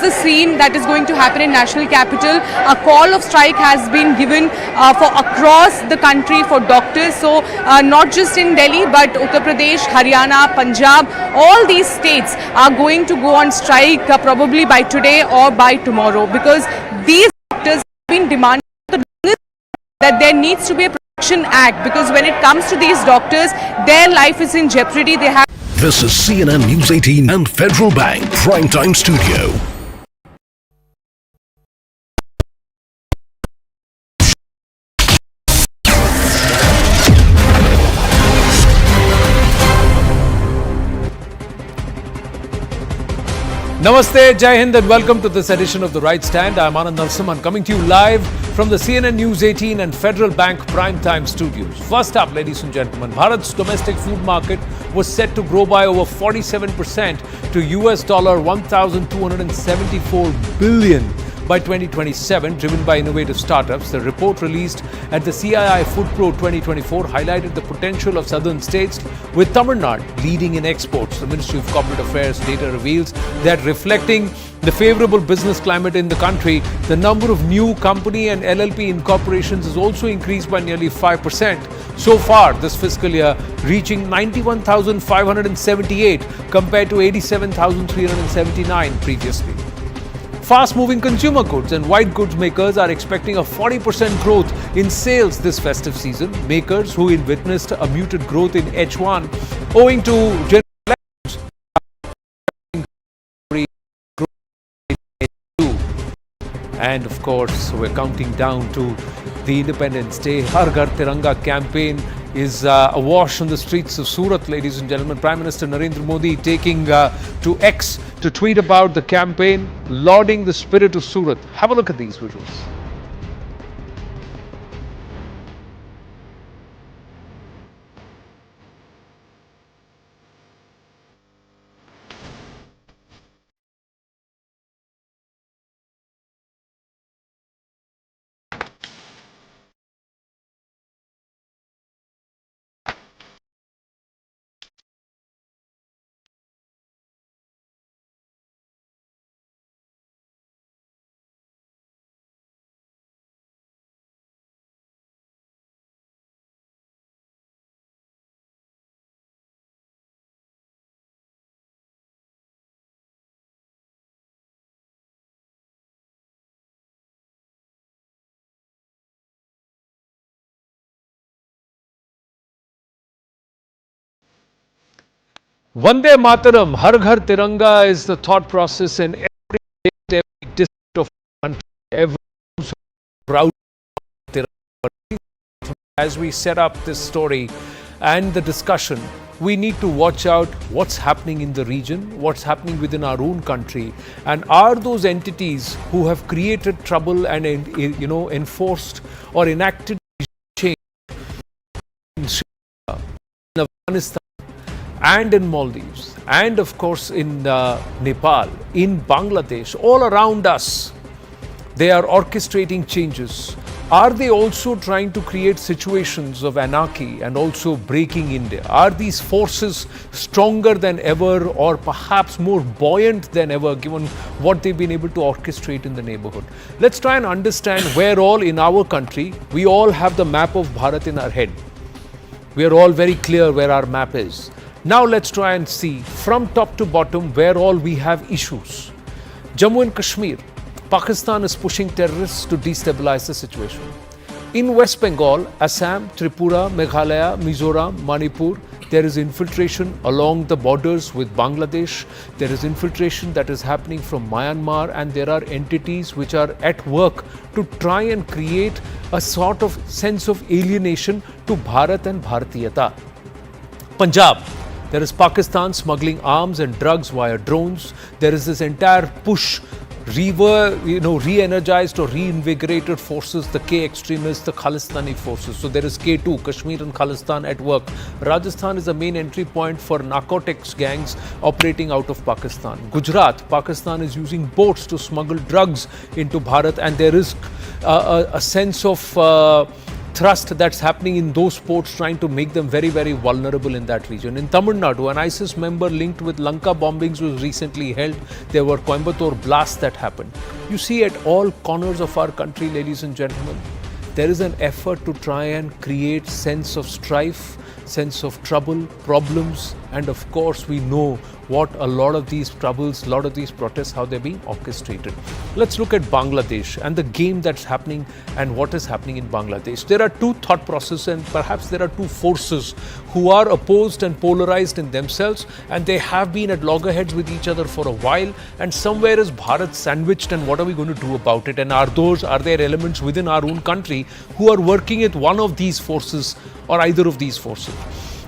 the scene that is going to happen in National Capital. A call of strike has been given for across the country for doctors. So not just in Delhi, but Uttar Pradesh, Haryana, Punjab, all these states are going to go on strike probably by today or by tomorrow, because these doctors have been demanding that there needs to be a Protection Act, because when it comes to these doctors, their life is in jeopardy. They have. This is CNN News 18 and Federal Bank Primetime Studio. Namaste, Jai Hind and welcome to this edition of The Right Stand. I'm Anand Narasimhan coming to you live from the CNN News 18 and Federal Bank Primetime Studios. First up, ladies and gentlemen, Bharat's domestic food market was set to grow by over 47% to US dollar 1,274 billion by 2027, driven by innovative startups. The report released at the CII Food Pro 2024 highlighted the potential of southern states, with Tamil Nadu leading in exports. The Ministry of Corporate Affairs data reveals that, reflecting the favorable business climate in the country, the number of new company and LLP incorporations has also increased by nearly 5% so far this fiscal year, reaching 91,578 compared to 87,379 previously. Fast-moving consumer goods and white goods makers are expecting a 40% growth in sales this festive season. Makers who witnessed a muted growth in H1 owing to general elections and of course we're counting down to the Independence Day. Har Ghar Tiranga campaign is awash on the streets of Surat, ladies and gentlemen. Prime Minister Narendra Modi taking to X to tweet about the campaign, lauding the spirit of Surat. Have a look at these visuals. Vande Mataram, Har Ghar Tiranga is the thought process in every state, every district of the country. Everyone's proud of Tiranga. As we set up this story and the discussion, we need to watch out what's happening in the region, what's happening within our own country, and are those entities who have created trouble and enforced or enacted change in Sri Lanka, in Afghanistan, and in Maldives, and of course in Nepal, in Bangladesh, all around us, they are orchestrating changes. Are they also trying to create situations of anarchy and also breaking India? Are these forces stronger than ever, or perhaps more buoyant than ever, given what they've been able to orchestrate in the neighborhood? Let's try and understand where all in our country, we all have the map of Bharat in our head. We are all very clear where our map is. Now let's try and see from top to bottom where all we have issues. Jammu and Kashmir, Pakistan is pushing terrorists to destabilize the situation. In West Bengal, Assam, Tripura, Meghalaya, Mizoram, Manipur, there is infiltration along the borders with Bangladesh. There is infiltration that is happening from Myanmar, and there are entities which are at work to try and create a sort of sense of alienation to Bharat and Bharatiyata. Punjab, there is Pakistan smuggling arms and drugs via drones. There is this entire push, re-energized or reinvigorated forces, the K extremists, the Khalistani forces. So there is K2, Kashmir and Khalistan at work. Rajasthan is the main entry point for narcotics gangs operating out of Pakistan. Gujarat, Pakistan is using boats to smuggle drugs into Bharat, and there is a sense of thrust that's happening in those ports, trying to make them very, very vulnerable in that region. In Tamil Nadu, an ISIS member linked with Lanka bombings was recently held. There were Coimbatore blasts that happened. You see, at all corners of our country, ladies and gentlemen, there is an effort to try and create sense of strife, sense of trouble, problems, and of course we know what a lot of these troubles, a lot of these protests, how they're being orchestrated. Let's look at Bangladesh and the game that's happening and what is happening in Bangladesh. There are two thought processes and perhaps there are two forces who are opposed and polarized in themselves, and they have been at loggerheads with each other for a while, and somewhere is Bharat sandwiched, and what are we going to do about it? And are there elements within our own country who are working at one of these forces or either of these forces?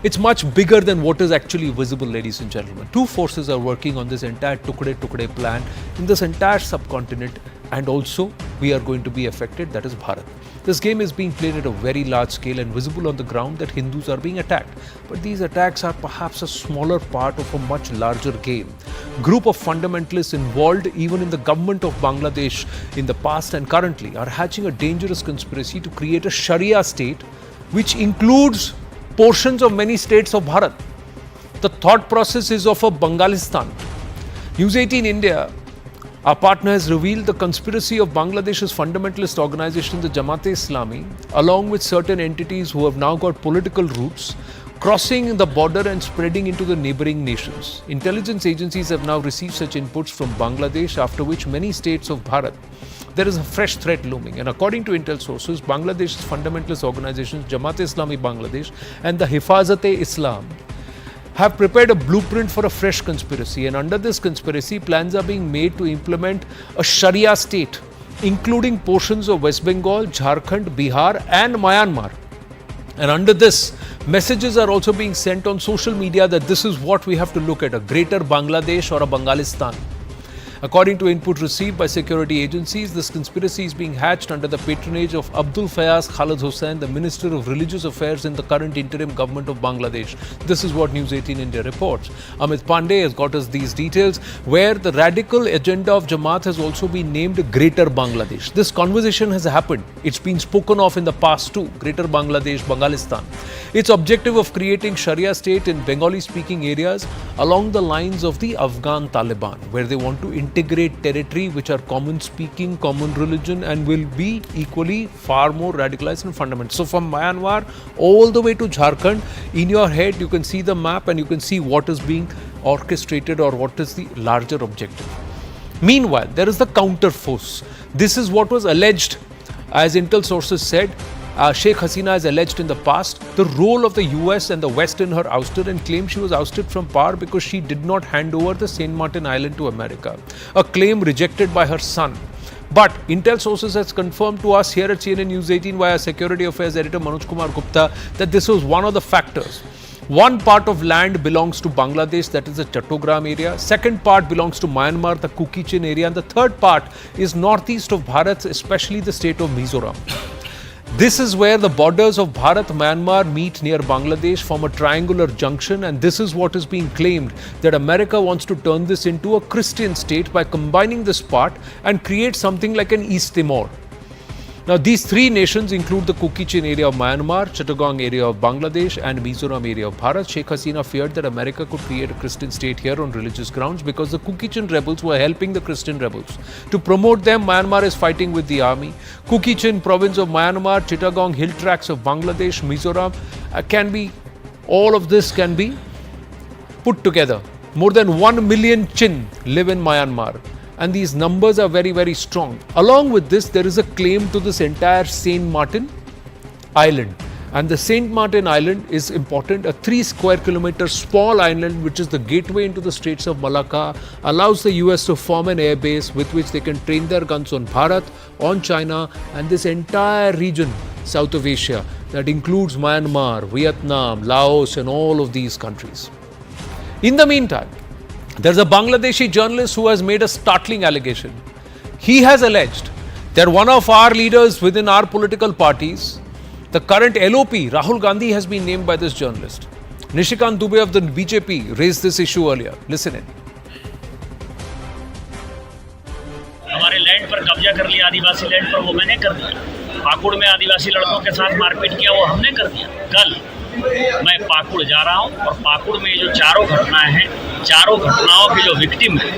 It's much bigger than what is actually visible, ladies and gentlemen. Two forces are working on this entire Tukde Tukde plan in this entire subcontinent, and also we are going to be affected, that is Bharat. This game is being played at a very large scale and visible on the ground that Hindus are being attacked. But these attacks are perhaps a smaller part of a much larger game. Group of fundamentalists involved even in the government of Bangladesh in the past and currently are hatching a dangerous conspiracy to create a Sharia state which includes portions of many states of Bharat. The thought process is of a Bangalistan. News 18 India, our partner, has revealed the conspiracy of Bangladesh's fundamentalist organization, the Jamaat-e-Islami, along with certain entities who have now got political roots, crossing the border and spreading into the neighboring nations. Intelligence agencies have now received such inputs from Bangladesh, after which many states of Bharat, there is a fresh threat looming. And according to intel sources, Bangladesh's fundamentalist organizations, Jamaat-e-Islami Bangladesh and the Hifazat-e-Islam, have prepared a blueprint for a fresh conspiracy, and under this conspiracy, plans are being made to implement a Sharia state, including portions of West Bengal, Jharkhand, Bihar and Myanmar. And under this, messages are also being sent on social media that this is what we have to look at, a greater Bangladesh or a Bangalistan. According to input received by security agencies, this conspiracy is being hatched under the patronage of Abdul Fayaz Khalid Hussain, the Minister of Religious Affairs in the current interim government of Bangladesh. This is what News 18 India reports. Amit Pandey has got us these details, where the radical agenda of Jamaat has also been named Greater Bangladesh. This conversation has happened. It's been spoken of in the past too, Greater Bangladesh, Bangalistan. Its objective of creating Sharia state in Bengali-speaking areas along the lines of the Afghan Taliban, where they want to integrate territory which are common speaking, common religion, and will be equally far more radicalized and fundamental. So from Myanmar all the way to Jharkhand, in your head you can see the map and you can see what is being orchestrated or what is the larger objective. Meanwhile, there is the counter force. This is what was alleged, as intel sources said. Sheikh Hasina has alleged in the past the role of the US and the West in her ouster, and claimed she was ousted from power because she did not hand over the St. Martin Island to America. A claim rejected by her son. But intel sources has confirmed to us here at CNN News 18 via Security Affairs editor Manoj Kumar Gupta that this was one of the factors. One part of land belongs to Bangladesh, that is the Chattogram area. Second part belongs to Myanmar, the Kuki-Chin area. And the third part is northeast of Bharat, especially the state of Mizoram. This is where the borders of Bharat-Myanmar meet near Bangladesh, form a triangular junction, and this is what is being claimed, that America wants to turn this into a Christian state by combining this part and create something like an East Timor. Now, these three nations include the Kuki-Chin area of Myanmar, Chittagong area of Bangladesh and Mizoram area of Bharat. Sheikh Hasina feared that America could create a Christian state here on religious grounds because the Kuki-Chin rebels were helping the Christian rebels. To promote them, Myanmar is fighting with the army. Kuki-Chin province of Myanmar, Chittagong hill tracts of Bangladesh, Mizoram, all of this can be put together. More than 1 million Chin live in Myanmar. And these numbers are very, very strong. Along with this, there is a claim to this entire St. Martin Island. And the St. Martin Island is important. A 3 square kilometer small island, which is the gateway into the Straits of Malacca, allows the US to form an air base with which they can train their guns on Bharat, on China, and this entire region, south of Asia, that includes Myanmar, Vietnam, Laos, and all of these countries. In the meantime, there's a Bangladeshi journalist who has made a startling allegation. He has alleged that one of our leaders within our political parties, the current LOP, Rahul Gandhi, has been named by this journalist. Nishikant Dubey of the BJP raised this issue earlier. Listen in. हमारे land पर कब्जा कर लिया, आदिवासी land पर, वो मैंने कर दिया। पाकुड़ में आदिवासी लड़कों के साथ मारपीट किया, वो हमने कर दिया। कल मैं पाकुड़ जा रहा हूँ और पाकुड़ में जो चारों घटनाएं हैं, चारों घटनाओं के जो विक्टिम हैं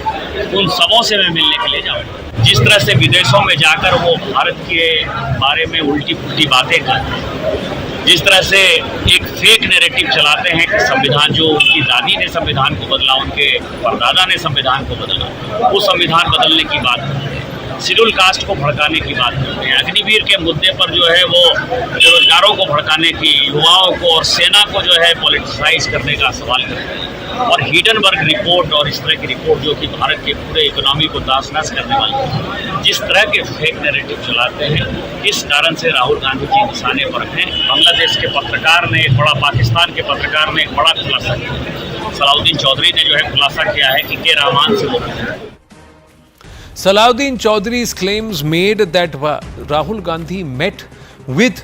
उन सबों से मैं मिलने के लिए जाऊँगा। जिस तरह से विदेशों में जाकर वो भारत के बारे में उल्टी पुल्टी बातें करते हैं, जिस तरह से एक फेक नैरेटिव चलाते हैं कि संविधान, जो उनकी दादी ने संविधान को बदला, उनके परदादा ने संविधान को बदला, वो संविधान बदलने की बात करते हैं, शेड्यूल कास्ट को भड़काने की बात करते हैं, अग्निवीर के मुद्दे पर जो है वो बेरोजगारों को भड़काने की, युवाओं को और सेना को जो है पॉलिटिसाइज करने का सवाल करते हैं। और हिडनबर्ग रिपोर्ट और इस तरह की रिपोर्ट जो कि भारत के पूरे इकोनॉमी को तासनस करने वाली है, जिस तरह के फेक नैरेटिव चलाते हैं, इस कारण से राहुल गांधी जी निशाने पर हैं। बांग्लादेश के पत्रकार ने एक बड़ा, पाकिस्तान के पत्रकार ने एक बड़ा खुलासा किया। सलाउद्दीन चौधरी ने जो है खुलासा किया है कि के रहमान से वो Salahuddin Chaudhary's claims made that Rahul Gandhi met with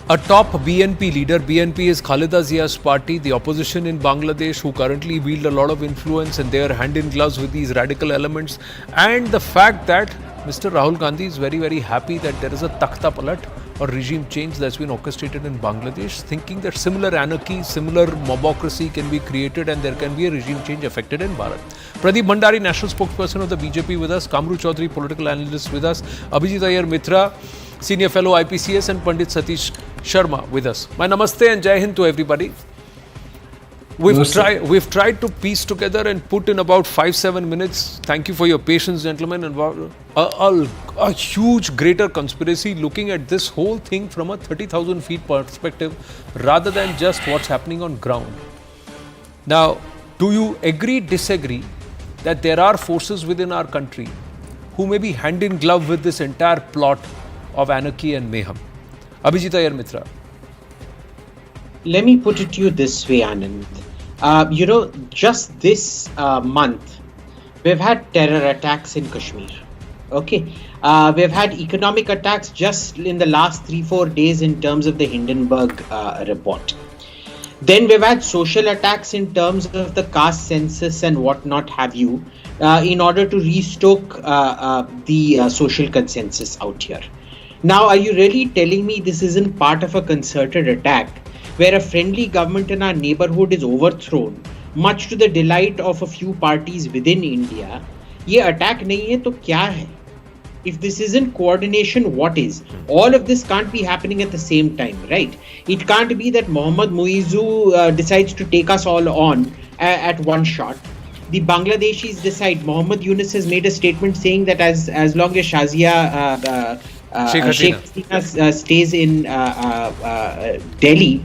a top BNP leader. BNP is Khaleda Zia's party, the opposition in Bangladesh, who currently wield a lot of influence, and they are hand in gloves with these radical elements. And the fact that Mr. Rahul Gandhi is very, very happy that there is a takhta palat or regime change that's been orchestrated in Bangladesh, thinking that similar anarchy, similar mobocracy can be created and there can be a regime change affected in Bharat. Pradeep Bhandari, national spokesperson of the BJP with us, Kamru Chaudhary, political analyst with us, Abhijit Iyer Mitra, senior fellow IPCS, and Pandit Satish Sharma with us. My namaste and Jai Hind to everybody. We've tried to piece together and put in about 5-7 minutes. Thank you for your patience, gentlemen, and a huge greater conspiracy, looking at this whole thing from a 30,000 feet perspective rather than just what's happening on ground. Now, do you agree, disagree that there are forces within our country who may be hand in glove with this entire plot of anarchy and mayhem? Abhijit Iyer Mitra. Let me put it to you this way, Anand. Just this month, we've had terror attacks in Kashmir. Okay. We've had economic attacks just in the last 3-4 days in terms of the Hindenburg report. Then we've had social attacks in terms of the caste census and whatnot have you, in order to restoke the social consensus out here. Now, are you really telling me this isn't part of a concerted attack where a friendly government in our neighborhood is overthrown, much to the delight of a few parties within India? ये attack नहीं है तो क्या है? If this isn't coordination, what is? All of this can't be happening at the same time, right? It can't be that Mohammad Muizu decides to take us all on at one shot. The Bangladeshis decide. Mohammad Yunus has made a statement saying that as long as Sheikh Hasina stays in Delhi,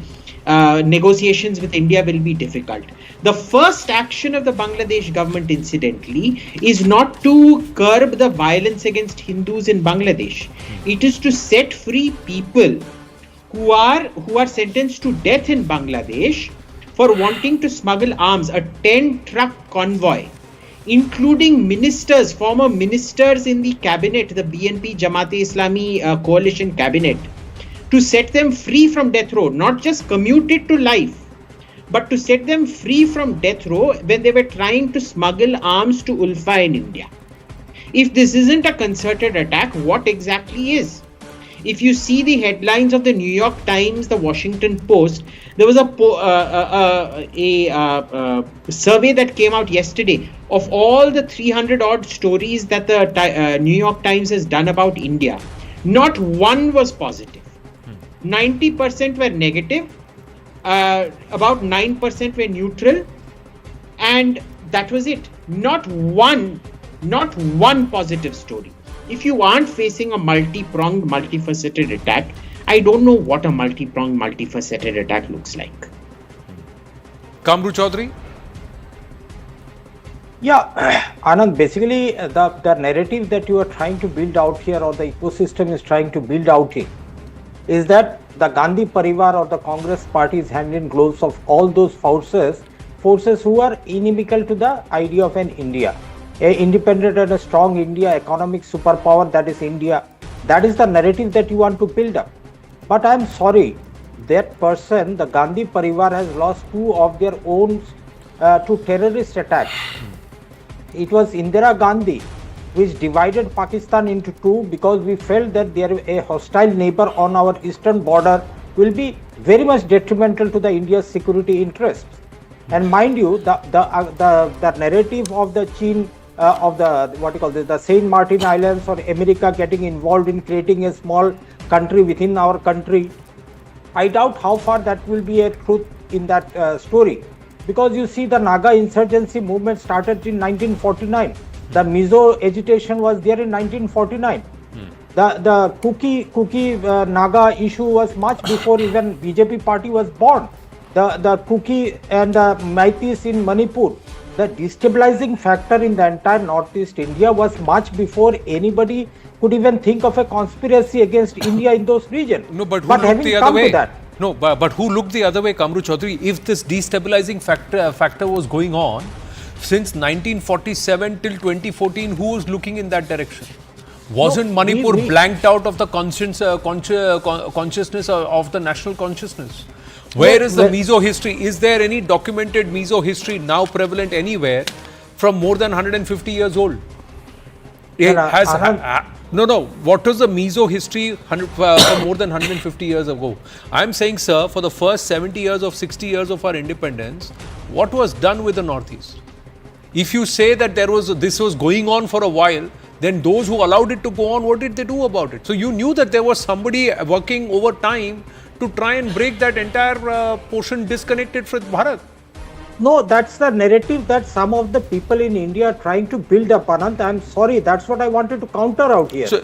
negotiations with India will be difficult. The first action of the Bangladesh government, incidentally, is not to curb the violence against Hindus in Bangladesh. It is to set free people who are sentenced to death in Bangladesh for wanting to smuggle arms. A 10-truck convoy, including ministers, former ministers in the cabinet, the BNP Jamaat-e-Islami coalition cabinet, to set them free from death row, not just commuted to life, but to set them free from death row when they were trying to smuggle arms to Ulfa in India. If this isn't a concerted attack, what exactly is? If you see the headlines of the New York Times, the Washington Post, there was a survey that came out yesterday of all the 300 odd stories that the New York Times has done about India. Not one was positive. 90% were negative. About 9% were neutral, and that was it. Not one positive story. If you aren't facing a multi-pronged, multifaceted attack, I don't know what a multi-pronged, multifaceted attack looks like. Kamru Chaudhary? Yeah, Anand, basically the narrative that you are trying to build out here, or the ecosystem is trying to build out here, is that the Gandhi Parivar or the Congress party is hand in gloves of all those forces who are inimical to the idea of an India, a independent and a strong India, economic superpower that is India. That is the narrative that you want to build up. But I am sorry, that person, the Gandhi Parivar, has lost two of their own to terrorist attacks. It was Indira Gandhi which divided Pakistan into two, because we felt that there a hostile neighbor on our eastern border will be very much detrimental to the India's security interests. And mind you, the narrative of the Chin, of the Saint Martin Islands or America getting involved in creating a small country within our country, I doubt how far that will be a truth in that story. Because you see, the Naga insurgency movement started in 1949. The Mizo agitation was there in 1949. The Kuki Naga issue was much before even BJP party was born. The Kuki and the Meiteis in Manipur, the destabilizing factor in the entire Northeast India was much before anybody could even think of a conspiracy against India in those regions. No, but who looked the other way? No, but who looked the other way, Kamru Chaudhary? If this destabilizing factor was going on since 1947 till 2014, who was looking in that direction? Wasn't Manipur blanked out of the consciousness of the national consciousness? Where is the Mizo history? Is there any documented Mizo history now prevalent anywhere from more than 150 years old? No. What was the Mizo history from more than 150 years ago? I'm saying, sir, for the first 70 years of 60 years of our independence, what was done with the Northeast? If you say that this was going on for a while, then those who allowed it to go on, what did they do about it? So you knew that there was somebody working over time to try and break that entire portion disconnected from Bharat. No, that's the narrative that some of the people in India are trying to build up, Anant. I'm sorry, that's what I wanted to counter out here. So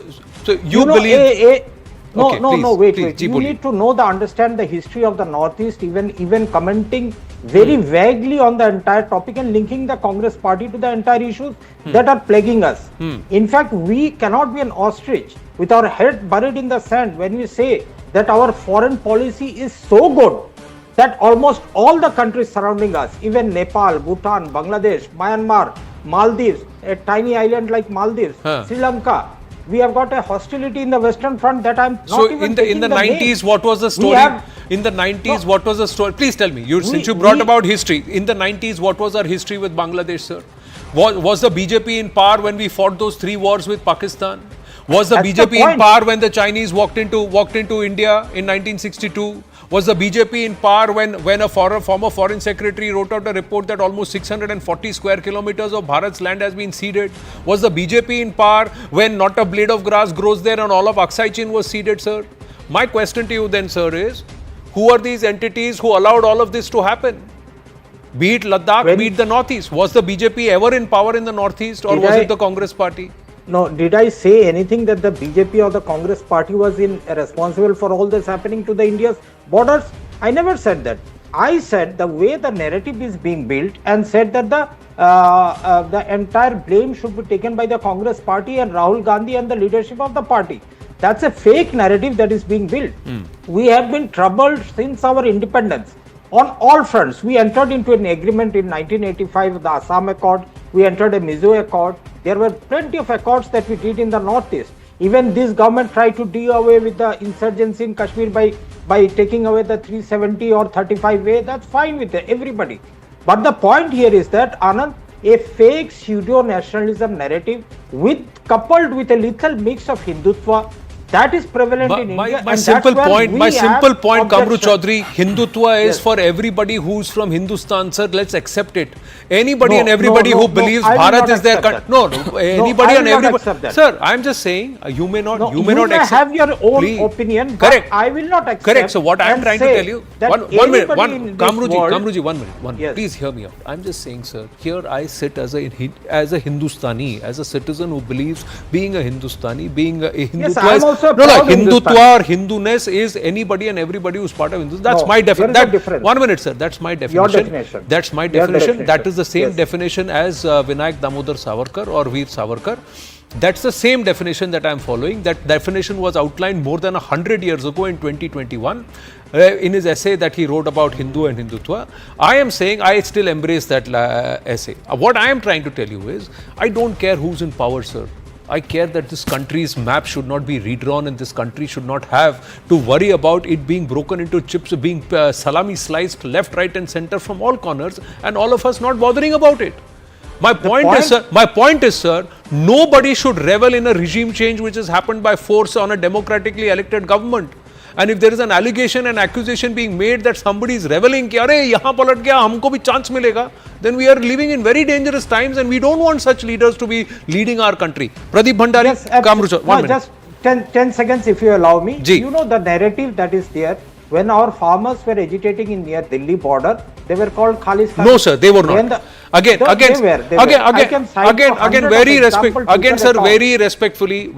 you believe... Wait. You need to understand the history of the Northeast, even commenting very vaguely on the entire topic and linking the Congress party to the entire issues that are plaguing us. In fact, we cannot be an ostrich with our head buried in the sand when we say that our foreign policy is so good that almost all the countries surrounding us, even Nepal, Bhutan, Bangladesh, Myanmar, Maldives, a tiny island like Maldives, Sri Lanka, we have got a hostility in the Western Front that I'm not so even in the 90s, what was the story? In the 90s, what was the story? Please tell me. Since you brought about history, in the 90s, what was our history with Bangladesh, sir? Was the BJP in power when we fought those 3 wars with Pakistan? Was the BJP in power when the Chinese walked into India in 1962? Was the BJP in power when a former foreign secretary wrote out a report that almost 640 square kilometers of Bharat's land has been ceded? Was the BJP in power when not a blade of grass grows there and all of Aksai Chin was ceded, sir? My question to you then, sir, is who are these entities who allowed all of this to happen? Be it Ladakh, be it the Northeast. Was the BJP ever in power in the Northeast or was it the Congress party? No, did I say anything that the BJP or the Congress party was responsible for all this happening to the India's borders? I never said that. I said the way the narrative is being built and said that the entire blame should be taken by the Congress party and Rahul Gandhi and the leadership of the party. That's a fake narrative that is being built. We have been troubled since our independence on all fronts. We entered into an agreement in 1985, the Assam Accord. We entered a Mizo Accord. There were plenty of accords that we did in the Northeast. Even this government tried to do away with the insurgency in Kashmir by taking away the 370 or 35A. That's fine with everybody. But the point here is that, Anand, a fake pseudo-nationalism narrative coupled with a lethal mix of Hindutva, that is prevalent in India. My simple point, Kamru Chaudhary, Hindutva is for everybody who's from Hindustan, sir. Let's accept it. Anybody and everybody who believes Bharat is their country. Anybody and everybody. Sir, I'm just saying, you may not accept. You may have your own opinion, correct. But I will not accept. Correct. So what I'm trying to tell you, one minute, Kamruji, 1 minute. Yes. Please hear me out. I'm just saying, sir, here I sit as a Hindustani, as a citizen who believes being a Hindustani, being a Hindutva. Hindutva or Hinduness is anybody and everybody who's part of Hindus. That's my definition. 1 minute, sir. That's my definition. Your definition. That's my definition. That is the same definition as Vinayak Damodar Savarkar or Veer Savarkar. That's the same definition that I'm following. That definition was outlined more than 100 years ago in 2021 in his essay that he wrote about Hindu and Hindutva. I am saying I still embrace that essay. What I am trying to tell you is, I don't care who's in power, sir. I care that this country's map should not be redrawn and this country should not have to worry about it being broken into chips, being salami sliced left, right and center from all corners and all of us not bothering about it. My point is, sir, nobody should revel in a regime change which has happened by force on a democratically elected government. And if there is an allegation and accusation being made that somebody is reveling कि अरे यहाँ पलट गया हमको भी chance मिलेगा, then we are living in very dangerous times and we don't want such leaders to be leading our country. Pradeep Bhandari, Yes, Kamrucha, 1 minute. Just 10 seconds if you allow me. Ji. You know the narrative that is there. When our farmers were agitating in near Delhi border, they were called Khalistan. No, sir, they were not. Again, very respectfully,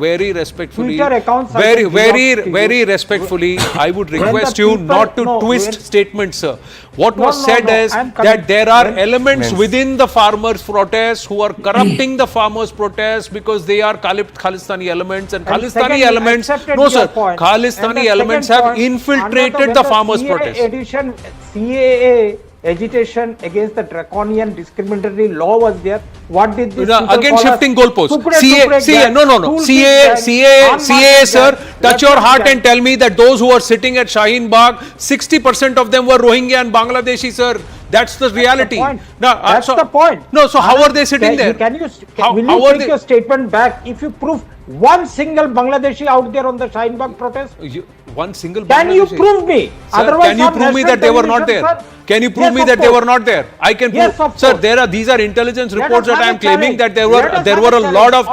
I would request you not to twist statements, sir. What was said is that there are elements within the farmers' protests who are corrupting the farmers' protests because they are Khalistani elements, and Khalistani elements, no sir, Khalistani elements have infiltrated the farmers' protests. CAA agitation against the draconian discriminatory law was there. What did this again shifting goalposts? CAA, sir, touch your heart and tell me that those who are sitting at Shaheen Bagh, 60% of them were Rohingya and Bangladeshi, sir. That's the reality. That's the point. No, so how are they sitting there? Will you take your statement back if you prove one single Bangladeshi out there on the Shaheen Bagh protest? One single Can Bangladeshi? you prove me? Sir, Otherwise, can you prove me that they were not there? Sir? Can you prove Yes, me that they were not there? I can prove. Yes, of Sir, course. these are intelligence reports that I am have a claiming challenge. that there were a lot of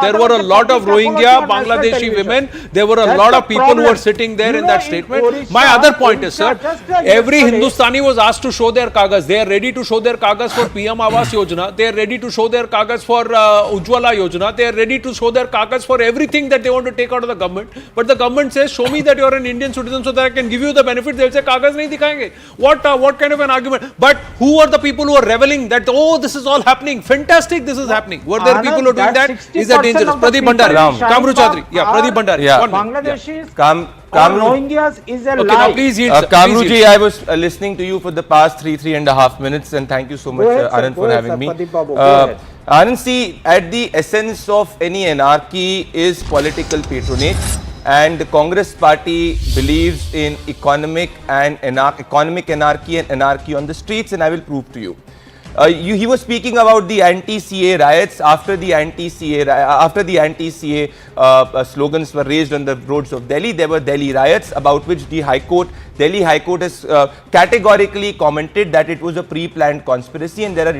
Rohingya, Bangladeshi women. There were a lot of people who were sitting there in that statement. My other point is, sir, every Hindustani was asked to show their kagas. They are ready to show their kagas for PM Awas Yojana. They are ready to show their kagas for Ujjwala Yojana. They are ready to show their kagas for everything that they want to take out of the government. But the government says, show me that you are an Indian citizen so that I can give you the benefit. They will say, kagas nahi dikhayenge. What kind of an argument? But who are the people who are reveling that, oh, this is all happening? Fantastic, this is happening. Were there people who are doing that? Is that dangerous? Pradeep Bhandari. Kamru Chaudhary. Yeah, Pradeep Bhandari. Yeah. Bangladeshis, Kamru, Rohingyas is a Okay, lie. now please yield, sir. Kamruji, I was listening to you for the past 3.5 minutes, and thank you so much, Anand, for having me. Anand, see, at the essence of any anarchy is political patronage, and the Congress party believes in economic anarchy and anarchy on the streets, and I will prove to you. He was speaking about the anti-CA riots. After the anti-CA slogans were raised on the roads of Delhi, there were Delhi riots, about which Delhi High Court has categorically commented that it was a pre-planned conspiracy, and there are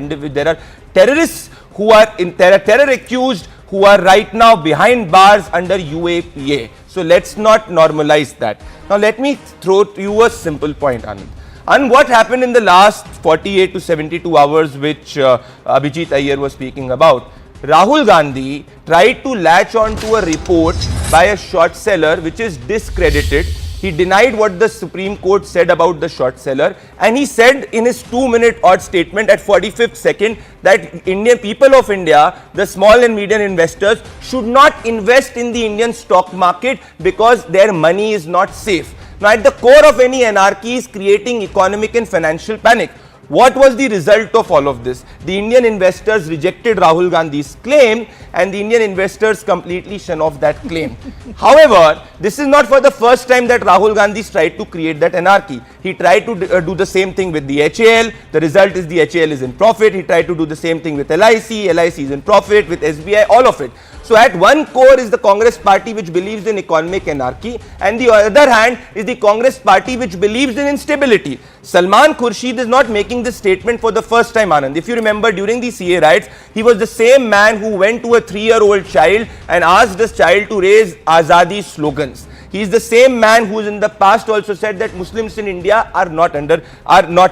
terrorists who are terror accused who are right now behind bars under UAPA. So let's not normalize that. Now let me throw to you a simple point, Anand. And what happened in the last 48 to 72 hours, which Abhijit Iyer was speaking about? Rahul Gandhi tried to latch on to a report by a short seller which is discredited. He denied what the Supreme Court said about the short seller, and he said in his 2-minute odd statement at 45th second that Indian people of India, the small and medium investors, should not invest in the Indian stock market because their money is not safe. Now, at the core of any anarchy is creating economic and financial panic. What was the result of all of this? The Indian investors rejected Rahul Gandhi's claim, and the Indian investors completely shun off that claim. However, this is not for the first time that Rahul Gandhi tried to create that anarchy. He tried to do the same thing with the HAL. The result is the HAL is in profit. He tried to do the same thing with LIC. LIC is in profit, with SBI, all of it. So at one core is the Congress party which believes in economic anarchy, and the other hand is the Congress party which believes in instability. Salman Khurshid is not making this statement for the first time, Anand. If you remember, during the CA riots, he was the same man who went to a 3-year-old child and asked this child to raise Azadi slogans. He is the same man who in the past also said that Muslims in India are not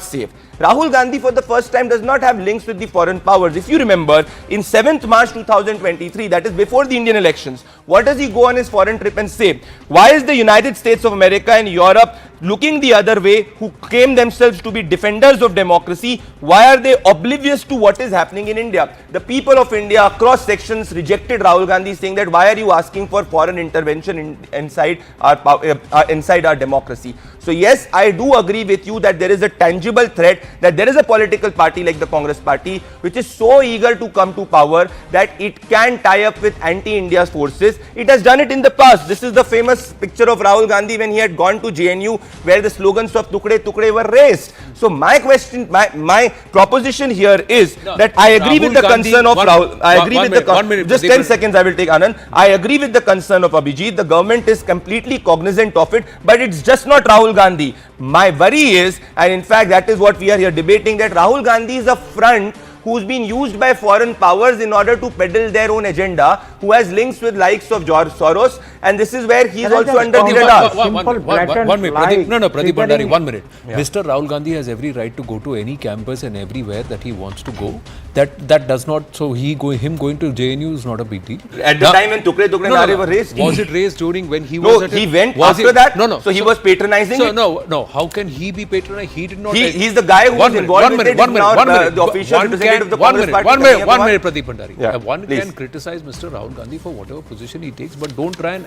safe. Rahul Gandhi for the first time does not have links with the foreign powers. If you remember, in 7th March 2023, that is before the Indian elections, what does he go on his foreign trip and say? Why is the United States of America and Europe looking the other way, who claim themselves to be defenders of democracy? Why are they oblivious to what is happening in India? The people of India across sections rejected Rahul Gandhi, saying that why are you asking for foreign intervention inside our democracy? So yes, I do agree with you that there is a tangible threat, that there is a political party like the Congress party which is so eager to come to power that it can tie up with anti-India forces. It has done it in the past. This is the famous picture of Rahul Gandhi when he had gone to JNU, where the slogans of Tukde Tukde were raised. So my question, my proposition here is that I agree with the concern of Rahul. I agree with the just 10 seconds I will take, Anand. I agree with the concern of Abhijit. The government is completely cognizant of it, but it's just not Rahul Gandhi. My worry is, and in fact that is what we are here debating, that Rahul Gandhi is a front who's been used by foreign powers in order to peddle their own agenda, who has links with likes of George Soros, and this is where he is also under the radar. One minute, Pradeep Bhandari, 1 minute. Yeah. Mr. Rahul Gandhi has every right to go to any campus and everywhere that he wants to go. That does not, so him going to JNU is not a big deal. At the time when Tukde Tukde Nare were raised? Was it raised during when he was at he went after that? No. So he was patronizing it? No. How can he be patronizing? He did not. He's the guy who was involved with it. The official representative of the Congress party. One minute, Pradeep Bhandari. Yeah, one can criticize Mr. Rahul Gandhi for whatever position he takes, but don't try and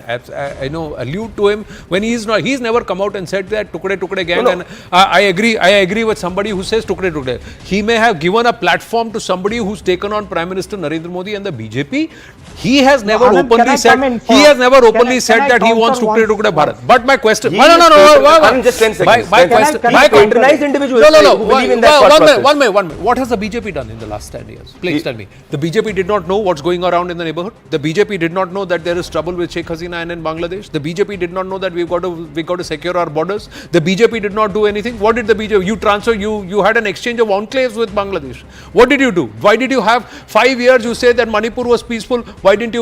allude to him when he is not. He's never come out and said that Tukde Tukde gang. And I agree with somebody who says Tukde Tukde. He may have given a platform to somebody who's taken on Prime Minister Narendra Modi and the BJP. He has never openly said. He has never openly said that he wants Tukde Tukde Bharat. But my question. No. Just 10 seconds. My question. My patronized individuals. No. Who believe in that One minute. What has the BJP done in the last 10 years? Please tell me. The BJP did not know what's going around in the neighborhood. The BJP did not know that there is trouble with Sheikh Hasina and in Bangladesh. The BJP did not know that we got to secure our borders. The BJP did not do anything. What did the BJP? You had an exchange of enclaves with Bangladesh. What did you do? Why did you have 5 years? You say that Manipur was peaceful. Why didn't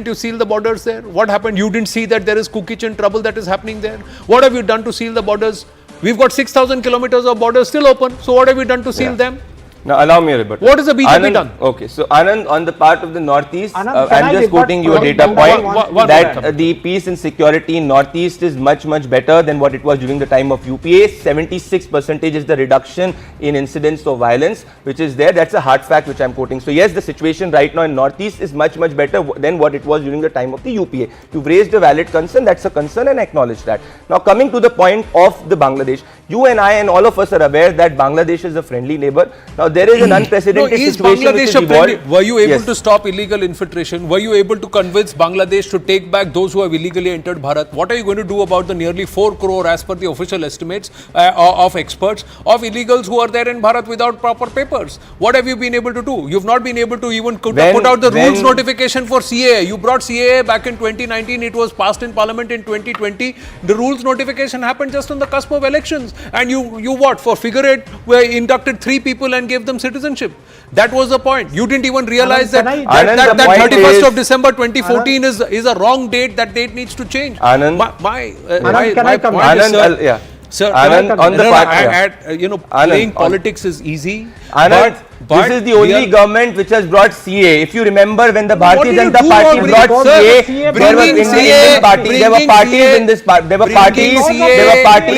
you seal the borders there? What happened? You didn't see that there is cookie kitchen trouble that is happening there. What have you done to seal the borders? We've got 6,000 kilometers of borders still open. So what have you done to seal them? Now allow me a rebuttal. What has the BJP done? Okay, so Anand, on the part of the Northeast, I'm just quoting you a data point that the peace and security in Northeast is much better than what it was during the time of UPA. 76% is the reduction in incidents of violence, which is there. That's a hard fact which I'm quoting. So yes, the situation right now in Northeast is much better than what it was during the time of the UPA. You've raised a valid concern. That's a concern and acknowledge that. Now coming to the point of the Bangladesh, you and I and all of us are aware that Bangladesh is a friendly neighbor. Now there is an unprecedented situation which is evolved. Were you able to stop illegal infiltration? Were you able to convince Bangladesh to take back those who have illegally entered Bharat? What are you going to do about the nearly 4 crore, as per the official estimates of experts, of illegals who are there in Bharat without proper papers? What have you been able to do? You've not been able to even put out the rules notification for CAA. You brought CAA back in 2019. It was passed in Parliament in 2020. The rules notification happened just on the cusp of elections. And you what? For figure eight, where inducted 3 people and gave them citizenship. That was the point. You didn't even realize that 31st of December 2014 is a wrong date. That date needs to change. Anand, my point is, sir, sir, Anand, on the part, playing politics is easy. Anand, this is the only government which has brought CA. If you remember, when the Bharatiya Janata Party brought CA, there was in the Indian party, there were parties in this party, there were parties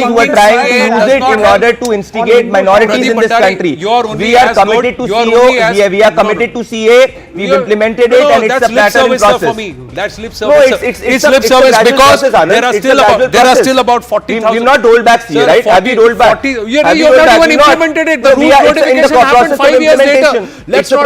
who were trying to use it in order to instigate minorities in this country. We are committed to CA. We are committed to CA. We've implemented it, and it's a pattern process. That's lip service. It's lip service because there are still about 40,000. We've not rolled back CA, right? Have we rolled back? You have not even implemented it. The rules notification happened 5 years later. Let's not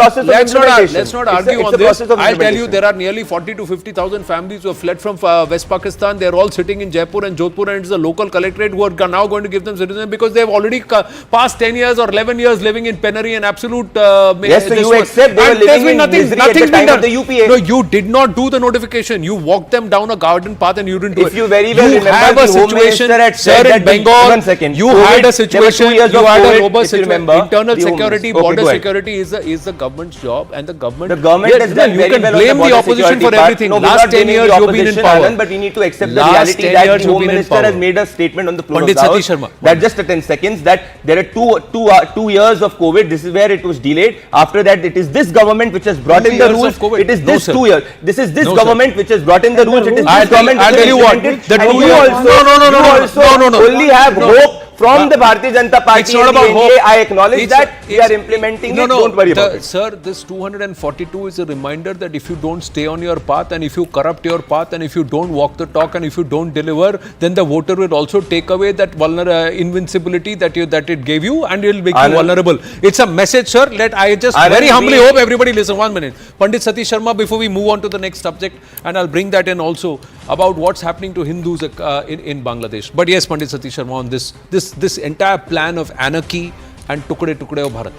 argue on this. I'll tell you, there are nearly 40 to 50,000 families who have fled from West Pakistan. They're all sitting in Jaipur and Jodhpur, and it's the local collectorate who are now going to give them citizenship because they've already passed 10 years or 11 years living in penury and absolute. Yes, so you accept they were living in misery at the time of the UPA. No, you did not do the notification. You walked them down a garden path and you didn't do it. If you very well remember, the Home Minister had said that Bengal, you had a situation, you had a robust internal security, border security is the government's job, and the government has done very well. You can blame the opposition for everything. Last 10 years you've been in power. But we need to accept the reality that the Home Minister has made a statement on the floor of the House that just 10 seconds that there are 2 years of COVID. This is where it was delayed. After that, it is this government which has brought in the rules. It is this 2 years. This is this government which has brought in the rules. It is this government. I'll tell you what. No. Only have hope from the Bharatiya Janata Party. It's not about hope. I acknowledge that we are implementing it. Don't worry about it. Sir, this 242 is a reminder that if you don't stay on your path, and if you corrupt your path, and if you don't walk the talk, and if you don't deliver, then the voter will also take away that invincibility that it gave you, and it will make you vulnerable. It's a message, sir. I just very humbly hope everybody listen. 1 minute. Pandit Satish Sharma, before we move on to the next subject, and I'll bring that in also. about what's happening to Hindus in Bangladesh. But yes, Pandit Satish Sharma, on this entire plan of anarchy and Tukde Tukde of Bharat.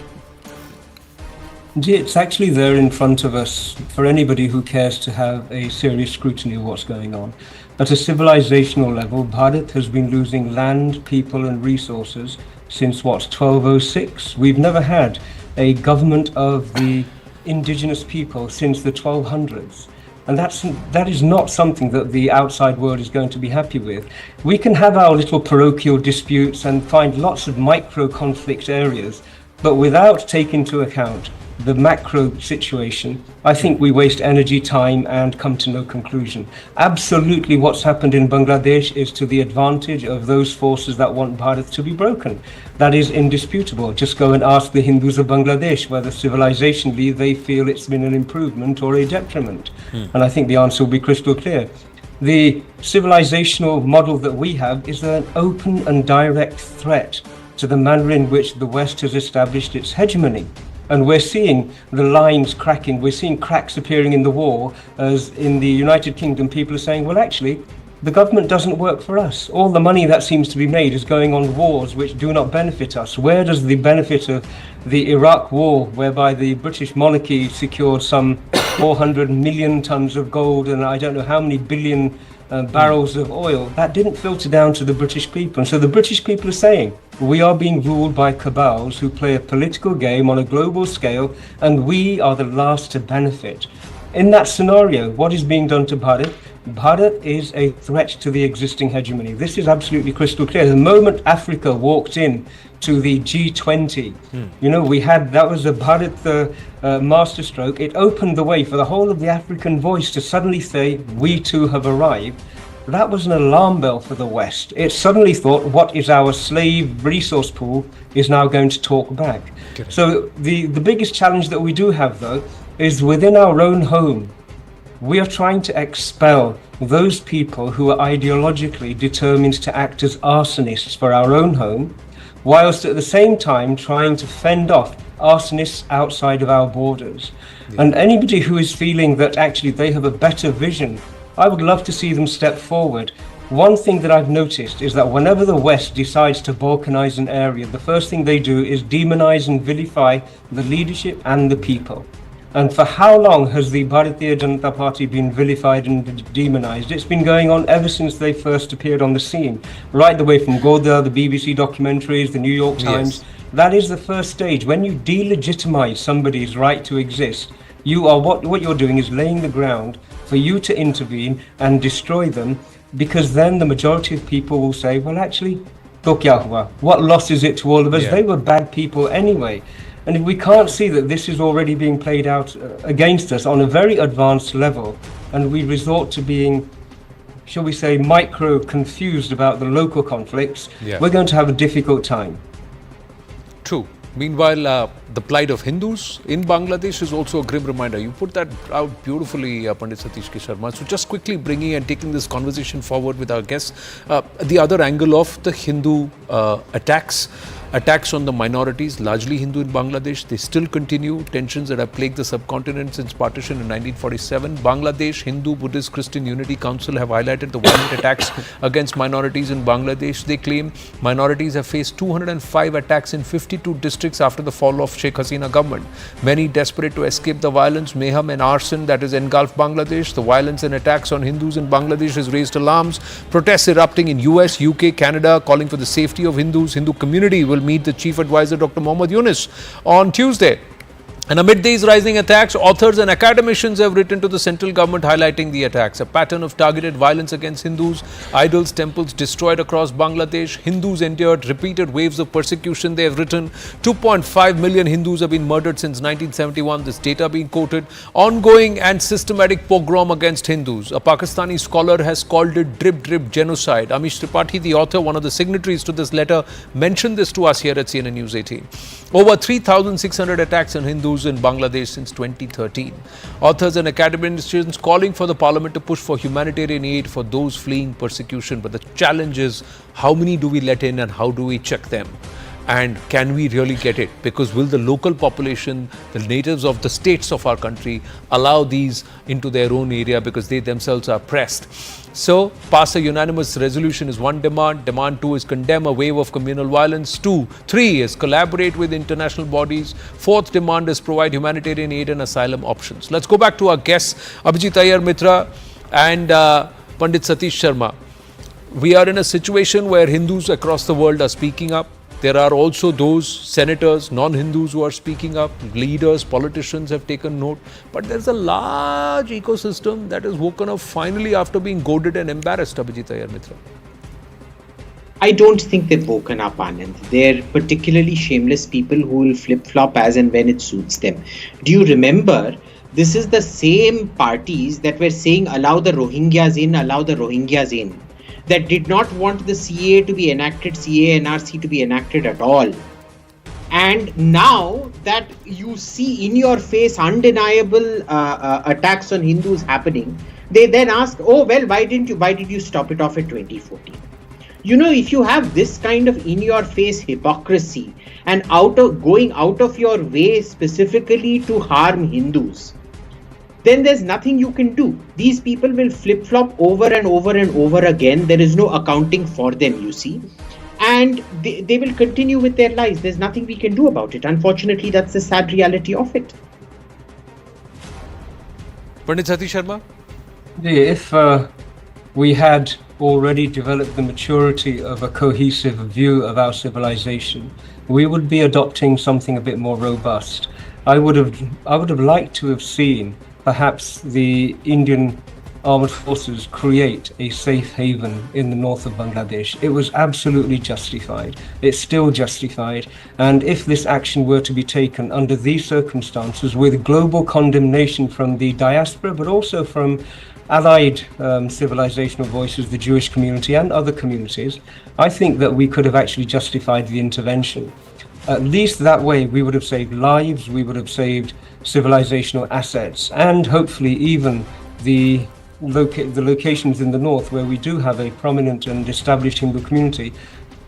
It's actually there in front of us for anybody who cares to have a serious scrutiny of what's going on. At a civilizational level, Bharat has been losing land, people and resources since 1206. We've never had a government of the indigenous people since the 1200s. And that is not something that the outside world is going to be happy with. We can have our little parochial disputes and find lots of micro conflict areas, but without taking into account the macro situation, I think we waste energy, time, and come to no conclusion. Absolutely what's happened in Bangladesh is to the advantage of those forces that want Bharat to be broken. That is indisputable. Just go and ask the Hindus of Bangladesh whether civilizationally they feel it's been an improvement or a detriment. And I think the answer will be crystal clear. The civilizational model that we have is an open and direct threat to the manner in which the West has established its hegemony. And we're seeing the lines cracking, we're seeing cracks appearing in the wall, as in the United Kingdom people are saying, well actually, the government doesn't work for us. All the money that seems to be made is going on wars which do not benefit us. Where does the benefit of the Iraq war, whereby the British monarchy secured some 400 million tons of gold and I don't know how many billion barrels of oil, that didn't filter down to the British people. And so the British people are saying, we are being ruled by cabals who play a political game on a global scale, and we are the last to benefit. In that scenario, what is being done to Bharat? Bharat is a threat to the existing hegemony. This is absolutely crystal clear. The moment Africa walked in to the G20, that was a Bharat masterstroke. It opened the way for the whole of the African voice to suddenly say, we too have arrived. That was an alarm bell for the West. It suddenly thought, what is our slave resource pool is now going to talk back. Okay. So the biggest challenge that we do have, though, is within our own home. We are trying to expel those people who are ideologically determined to act as arsonists for our own home, whilst at the same time trying to fend off arsonists outside of our borders. Yeah. And anybody who is feeling that actually they have a better vision, I would love to see them step forward. One thing that I've noticed is that whenever the West decides to balkanize an area, the first thing they do is demonize and vilify the leadership and the people. And for how long has the Bharatiya Janata Party been vilified and demonized? It's been going on ever since they first appeared on the scene, right the way from Goda, the BBC documentaries, the New York Times. Yes. That is the first stage. When you delegitimize somebody's right to exist, what you're doing is laying the ground for you to intervene and destroy them, because then the majority of people will say, well, actually, to kya hua? What loss is it to all of us? Yeah. They were bad people anyway. And if we can't see that this is already being played out against us on a very advanced level, and we resort to being, shall we say, micro-confused about the local conflicts, we're going to have a difficult time. True. Meanwhile, the plight of Hindus in Bangladesh is also a grim reminder. You put that out beautifully, Pandit Satish Sharma. So just quickly bringing and taking this conversation forward with our guests, the other angle of the Hindu attacks on the minorities, largely Hindu in Bangladesh, they still continue. Tensions that have plagued the subcontinent since partition in 1947. Bangladesh Hindu Buddhist Christian Unity Council have highlighted the violent attacks against minorities in Bangladesh. They claim minorities have faced 205 attacks in 52 districts after the fall of Sheikh Hasina government. Many desperate to escape the violence, mayhem and arson that has engulfed Bangladesh. The violence and attacks on Hindus in Bangladesh has raised alarms. Protests erupting in US, UK, Canada, calling for the safety of Hindus. Hindu community will meet the Chief Advisor Dr. Mohammad Yunus on Tuesday. And amid these rising attacks, authors and academicians have written to the central government highlighting the attacks. A pattern of targeted violence against Hindus, idols, temples destroyed across Bangladesh. Hindus endured repeated waves of persecution. They have written 2.5 million Hindus have been murdered since 1971. This data being quoted. Ongoing and systematic pogrom against Hindus. A Pakistani scholar has called it drip genocide. Amish Tripathi, the author, one of the signatories to this letter, mentioned this to us here at CNN News 18. Over 3,600 attacks on Hindus in Bangladesh since 2013. Authors and academicians calling for the parliament to push for humanitarian aid for those fleeing persecution. But the challenge is, how many do we let in and how do we check them? And can we really get it? Because will the local population, the natives of the states of our country, allow these into their own area because they themselves are pressed? So, pass a unanimous resolution is one demand. Demand 2 is condemn a wave of communal violence. 3 is collaborate with international bodies. 4th demand is provide humanitarian aid and asylum options. Let's go back to our guests, Abhijit Iyer Mitra and Pandit Satish Sharma. We are in a situation where Hindus across the world are speaking up. There are also those senators, non-Hindus who are speaking up, leaders, politicians have taken note. But there's a large ecosystem that is woken up finally after being goaded and embarrassed, Abhijit Iyer Mitra. I don't think they've woken up, Anand. They're particularly shameless people who will flip-flop as and when it suits them. Do you remember, this is the same parties that were saying allow the Rohingyas in, allow the Rohingyas in, that did not want the CAA to be enacted, CAA, NRC to be enacted at all. And now that you see in your face undeniable attacks on Hindus happening, they then ask, oh, well, why did you stop it off at 2014? You know, if you have this kind of in your face hypocrisy and going out of your way specifically to harm Hindus, then there's nothing you can do. These people will flip-flop over and over and over again. There is no accounting for them, you see. And they will continue with their lives. There's nothing we can do about it. Unfortunately, that's the sad reality of it. Pandit Satish Sharma? If we had already developed the maturity of a cohesive view of our civilization, we would be adopting something a bit more robust. I would have liked to have seen perhaps the Indian armed forces create a safe haven in the north of Bangladesh. It was absolutely justified. It's still justified. And if this action were to be taken under these circumstances with global condemnation from the diaspora, but also from allied civilizational voices, the Jewish community and other communities, I think that we could have actually justified the intervention. At least that way we would have saved lives, we would have saved civilizational assets, and hopefully even the locations in the north where we do have a prominent and established Hindu community,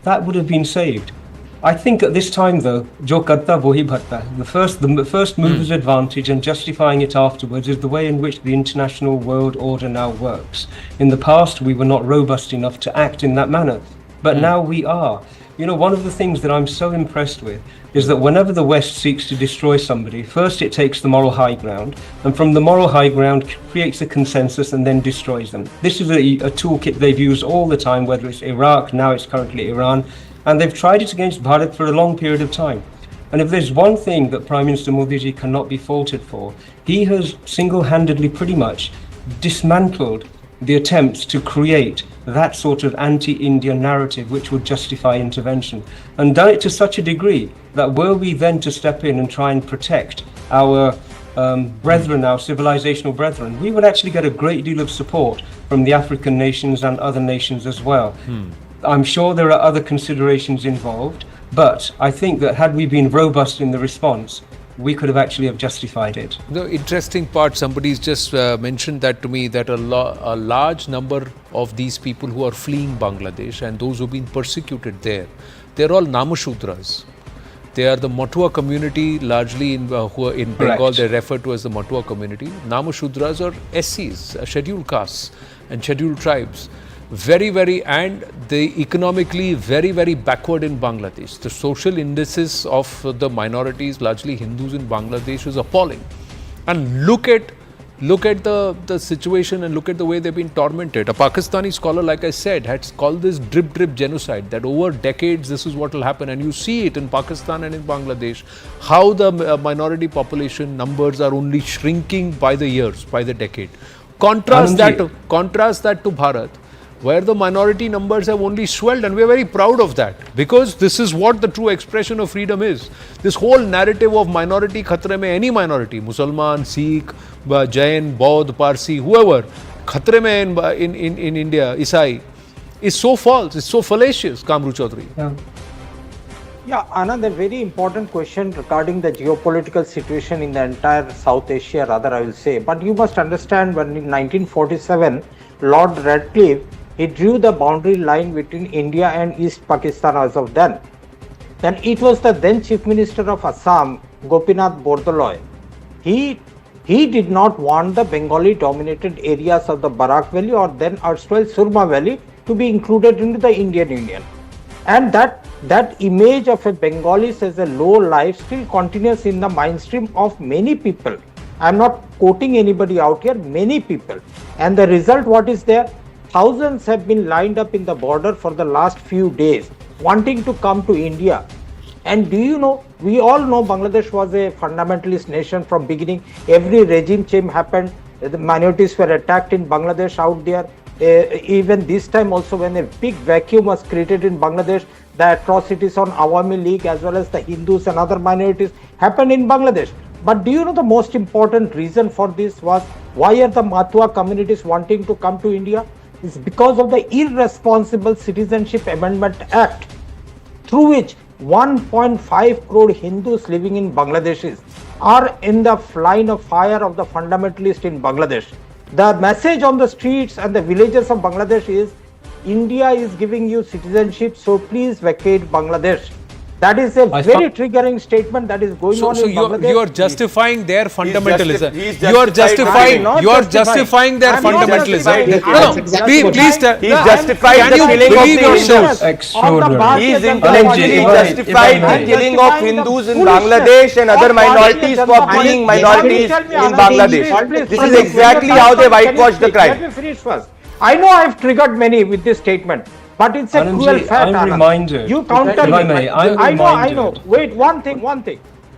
that would have been saved. I think at this time though, jo karta wohi bhatta, the first mover's advantage and justifying it afterwards is the way in which the international world order now works. In the past we were not robust enough to act in that manner, but now we are. You know, one of the things that I'm so impressed with is that whenever the West seeks to destroy somebody, first it takes the moral high ground, and from the moral high ground creates a consensus and then destroys them. This is a toolkit they've used all the time, whether it's Iraq, now it's currently Iran, and they've tried it against Bharat for a long period of time. And if there's one thing that Prime Minister Modi ji cannot be faulted for, he has single-handedly pretty much dismantled the attempts to create that sort of anti-Indian narrative which would justify intervention, and done it to such a degree that were we then to step in and try and protect our brethren, our civilizational brethren, we would actually get a great deal of support from the African nations and other nations as well. I'm sure there are other considerations involved, but I think that had we been robust in the response, we could have actually justified it. The interesting part, somebody's just mentioned that to me, that a large number of these people who are fleeing Bangladesh and those who've been persecuted there, they're all Namashudras. They are the Matua community, largely who are in Bengal, they're referred to as the Matua community. Namashudras are SCs, scheduled castes and scheduled tribes. Very, and they economically very backward in Bangladesh. The social indices of the minorities, largely Hindus in Bangladesh, is appalling. And look at the situation and look at the way they've been tormented. A Pakistani scholar, like I said, had called this drip genocide, that over decades this is what will happen. And you see it in Pakistan and in Bangladesh, how the minority population numbers are only shrinking by the years, by the decade. Contrast that to Bharat, where the minority numbers have only swelled, and we are very proud of that, because this is what the true expression of freedom is. This whole narrative of minority khatre mein, any minority, Musalman, Sikh, Jain, Baudh, Parsi, whoever, khatre mein in India, Isai, is so false, is so fallacious, Kamru Chaudhary. Yeah, another very important question regarding the geopolitical situation in the entire South Asia, rather I will say. But you must understand, when in 1947, Lord Radcliffe, he drew the boundary line between India and East Pakistan as of then. then it was the then Chief Minister of Assam, Gopinath Bordoloi. He did not want the Bengali dominated areas of the Barak Valley or then erstwhile Surma Valley to be included into the Indian Union. And that image of a Bengalis as a low life still continues in the mainstream of many people. I am not quoting anybody out here, many people. And the result, what is there? Thousands have been lined up in the border for the last few days, wanting to come to India. And do you know, we all know Bangladesh was a fundamentalist nation from beginning. Every regime change happened, the minorities were attacked in Bangladesh out there. Even this time also, when a big vacuum was created in Bangladesh, the atrocities on Awami League as well as the Hindus and other minorities happened in Bangladesh. But do you know the most important reason for this was why are the Matua communities wanting to come to India? It's because of the irresponsible Citizenship Amendment Act, through which 1.5 crore Hindus living in Bangladesh are in the line of fire of the fundamentalists in Bangladesh. The message on the streets and the villages of Bangladesh is, India is giving you citizenship, so please vacate Bangladesh. That is a very triggering statement that is going on in Bangladesh. So you are justifying their fundamentalism. You are justifying their fundamentalism. No, please tell. He's justified the killing of the Hindus. Extraordinary. He is intellectually justified the killing of Hindus in Bangladesh and other minorities for being minorities in Bangladesh. This is exactly how they whitewash the crime. Let me finish first. I know I have triggered many with this statement, but it's a cruel fact. I'm reminded. You counter me. I know. Wait, one thing.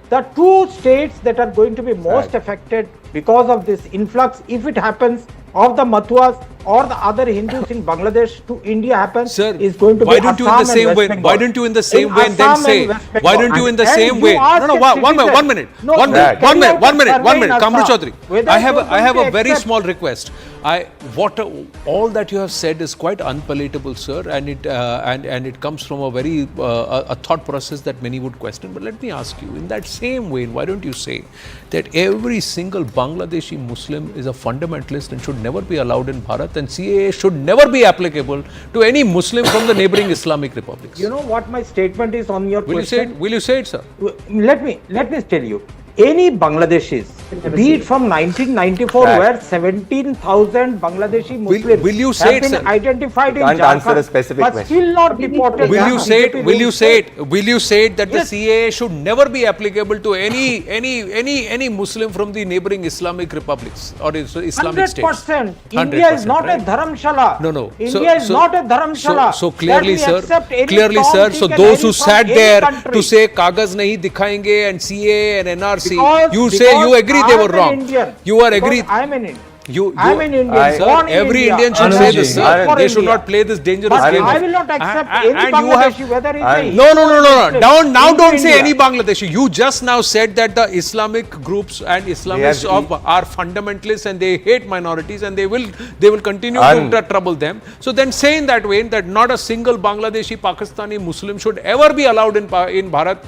The two states that are going to be most affected because of this influx, if it happens, of the Mathuas or the other Hindus in Bangladesh to India happens, is going to be Assam and West Bengal. Why don't you in the same way then say, why don't you in the same way, one minute, Kamru Chaudhary, I have a very small request. All that you have said is quite unpalatable, sir, and it comes from a very a thought process that many would question. But let me ask you, in that same way, why don't you say that every single Bangladeshi Muslim is a fundamentalist and should never be allowed in Bharat, and CAA should never be applicable to any Muslim from the neighboring Islamic republics? You know what my statement is on your question? Will you say it, sir? Let me tell you. Any Bangladeshis, be it from 1994, where 17,000 Bangladeshi Muslims have been identified in Jharkhand, but still not deported. Will you say it? Will you say it that the CAA should never be applicable to any Muslim from the neighboring Islamic republics or Islamic states? 100%. India is not a dharamshala. No. India is not a dharamshala. So clearly, sir. So those who sat there to say Kagaz nahi dikhayenge and CAA and NRC. You agree they were wrong. You are agreed. I'm an Indian. I'm an Indian. Sir, every Indian should say this, sir. They should not play this dangerous game. I will not accept any Bangladeshi, whether it's No. Don't say any Bangladeshi. You just now said that the Islamic groups and Islamists are fundamentalists and they hate minorities and they will continue to trouble them. So then say in that way that not a single Bangladeshi Pakistani Muslim should ever be allowed in Bharat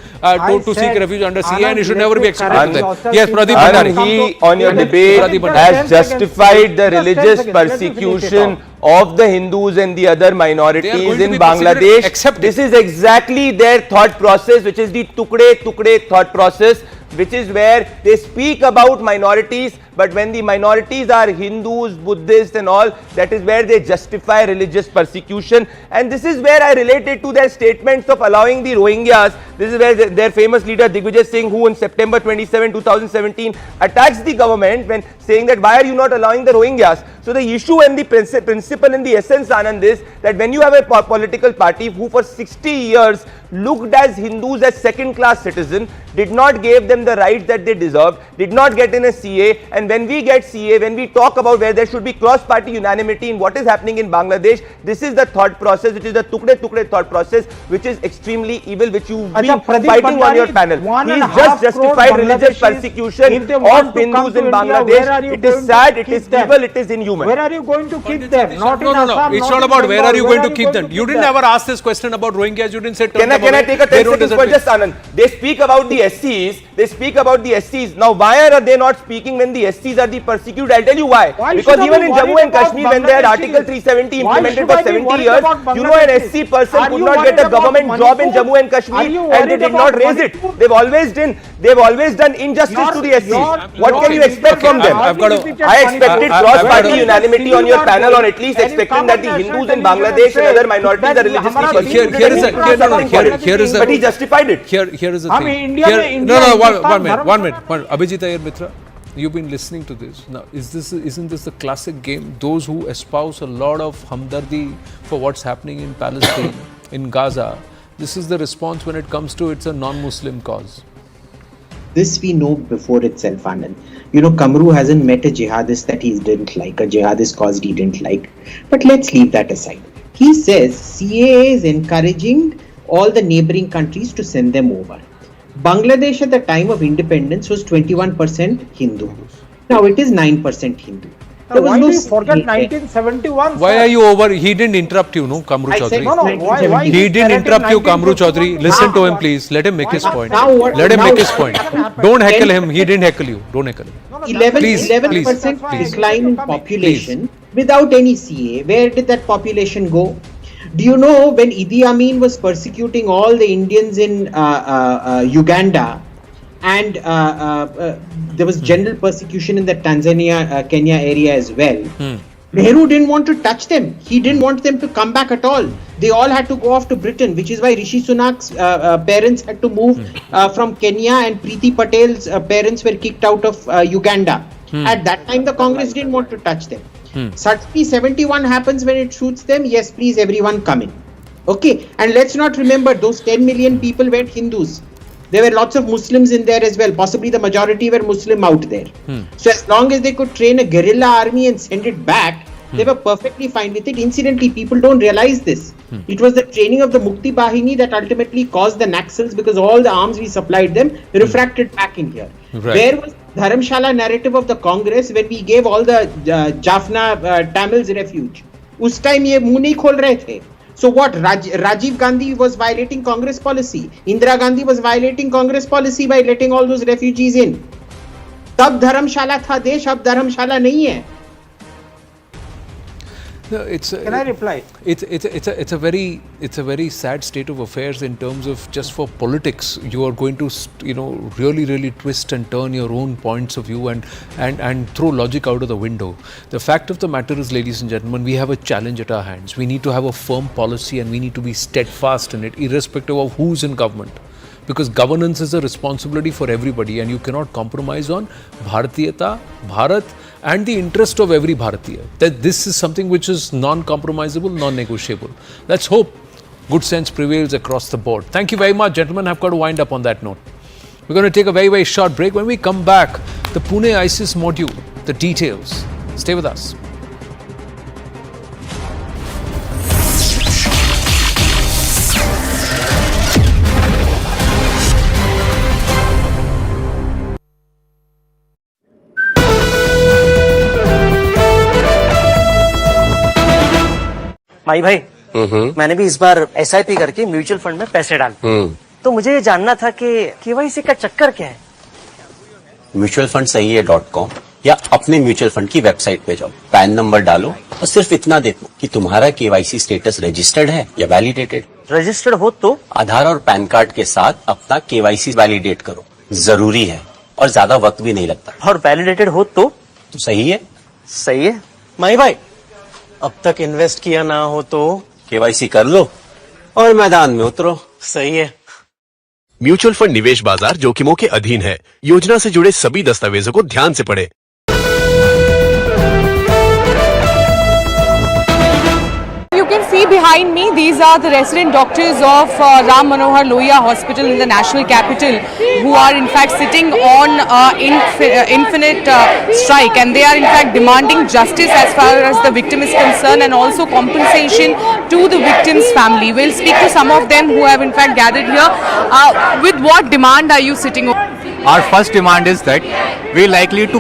to seek refuge under CA, and it should never be accepted. Yes, Pradeep Bhandari. He on your debate has justified the religious persecution of the Hindus and the other minorities in Bangladesh. This is exactly their thought process, which is the Tukde Tukde thought process, which is where they speak about minorities, but when the minorities are Hindus, Buddhists and all, that is where they justify religious persecution. And this is where I related to their statements of allowing the Rohingyas. This is where their famous leader Digvijay Singh, who on September 27, 2017 attacks the government when saying that why are you not allowing the Rohingyas? So the issue and the principle and the essence, Anand, is that when you have a political party who for 60 years looked as Hindus as second-class citizens, did not give them the rights that they deserved, did not get in a CA, and when we get CA, when we talk about where there should be cross-party unanimity in what is happening in Bangladesh, this is the thought process, which is the Tukde Tukde thought process, which is extremely evil, which you've been fighting on your panel. He just justified religious persecution of Hindus in Bangladesh. It is sad, it is evil, it is inhuman. Where are you going to keep them? Not in Assam. It's not about where are you going to keep them. You didn't ever ask this question about Rohingyas. You didn't say. Can I take a 10 seconds for just Anand? They speak about the SCs, they speak about the SCs. Now, why are they not speaking when the SCs are the persecuted? I'll tell you why. Because even in Jammu and Kashmir, when they had Article 370 implemented for 70 years, you know, an SC person could not get a government job in Jammu and Kashmir, and they did not raise it. They've always done injustice to the SCs. What can you expect from them? I expected cross-party unanimity on your panel, or at least expecting that the Hindus in Bangladesh and other minorities are religiously persecuted. But he justified it. Here is the thing. One minute. Abhijit Iyer Mitra, you've been listening to this. Now, isn't this the classic game? Those who espouse a lot of hamdardi for what's happening in Palestine, in Gaza, this is the response when it comes to it's a non-Muslim cause. This we know before itself, Anand. You know, Kamru hasn't met a jihadist that he didn't like, a jihadist cause he didn't like. But let's leave that aside. He says CAA is encouraging all the neighboring countries to send them over. Bangladesh at the time of independence was 21% Hindu. Now it is 9% Hindu. Why do you forget 1971? Why are you over? He didn't interrupt you, no, Kamru Chaudhary. Why he didn't interrupt you, Kamru Chaudhary. Listen to him, please. Let him make his point. Let him make his point. Don't heckle him. He didn't heckle you. Don't heckle him. 11% decline in population without any CA. Where did that population go? Do you know when Idi Amin was persecuting all the Indians in Uganda, and there was general persecution in the Tanzania, Kenya area as well, Nehru didn't want to touch them. He didn't want them to come back at all. They all had to go off to Britain, which is why Rishi Sunak's parents had to move from Kenya, and Preeti Patel's parents were kicked out of Uganda. At that time, the Congress didn't want to touch them. Suddenly 71 happens when it shoots them. Yes, please, everyone come in. Okay, and let's not remember those 10 million people were Hindus. There were lots of Muslims in there as well. Possibly the majority were Muslim out there. So as long as they could train a guerrilla army and send it back, they were perfectly fine with it. Incidentally, people don't realize this. It was the training of the Mukti Bahini that ultimately caused the Naxals, because all the arms we supplied them refracted back in here. Right. Where was Dharamshala narrative of the Congress when we gave all the Jaffna Tamils refuge? Us time ye muh nahi khol rahe the. So what? Rajiv Gandhi was violating Congress policy. Indira Gandhi was violating Congress policy by letting all those refugees in. Tab Dharamshala tha desh, ab Dharamshala nahi hai. No, Can I reply? It's a very sad state of affairs in terms of just for politics. You are going to really twist and turn your own points of view and throw logic out of the window. The fact of the matter is, ladies and gentlemen, we have a challenge at our hands. We need to have a firm policy and we need to be steadfast in it, irrespective of who's in government. Because governance is a responsibility for everybody, and you cannot compromise on Bharatiyata, Bharat, and the interest of every Bharatiya. That this is something which is non-compromisable, non-negotiable. Let's hope good sense prevails across the board. Thank you very much, gentlemen. I've got to wind up on that note. We're going to take a very, very short break. When we come back, the Pune ISIS module, the details. Stay with us. भाई मैंने भी इस बार SIP करके mutual fund में पैसे डाले। तो मुझे ये जानना था कि KYC का चक्कर क्या है। म्यूचुअल फंड सही है .com या अपने म्यूचुअल फंड की वेबसाइट पे जाओ, पैन नंबर डालो और सिर्फ इतना देखो कि तुम्हारा KYC स्टेटस रजिस्टर्ड है या वैलिडेटेड। रजिस्टर्ड हो तो आधार और पैन कार्ड के साथ अपना KYC वैलिडेट करो, जरूरी है और ज्यादा वक्त भी नहीं लगता। और वैलिडेटेड हो तो सही है। सही है माई भाई, अब तक इन्वेस्ट किया ना हो तो KYC कर लो और मैदान में उतरो। सही है। म्यूचुअल फंड निवेश बाजार जोखिमों के अधीन है। योजना से जुड़े सभी दस्तावेजों को ध्यान से पढ़ें। You can see behind me, these are the resident doctors of Ram Manohar Lohia Hospital in the national capital, who are in fact sitting on infinite strike, and they are in fact demanding justice as far as the victim is concerned, and also compensation to the victim's family. We'll speak to some of them who have in fact gathered here. With what demand are you sitting on? Our first demand is that we likely to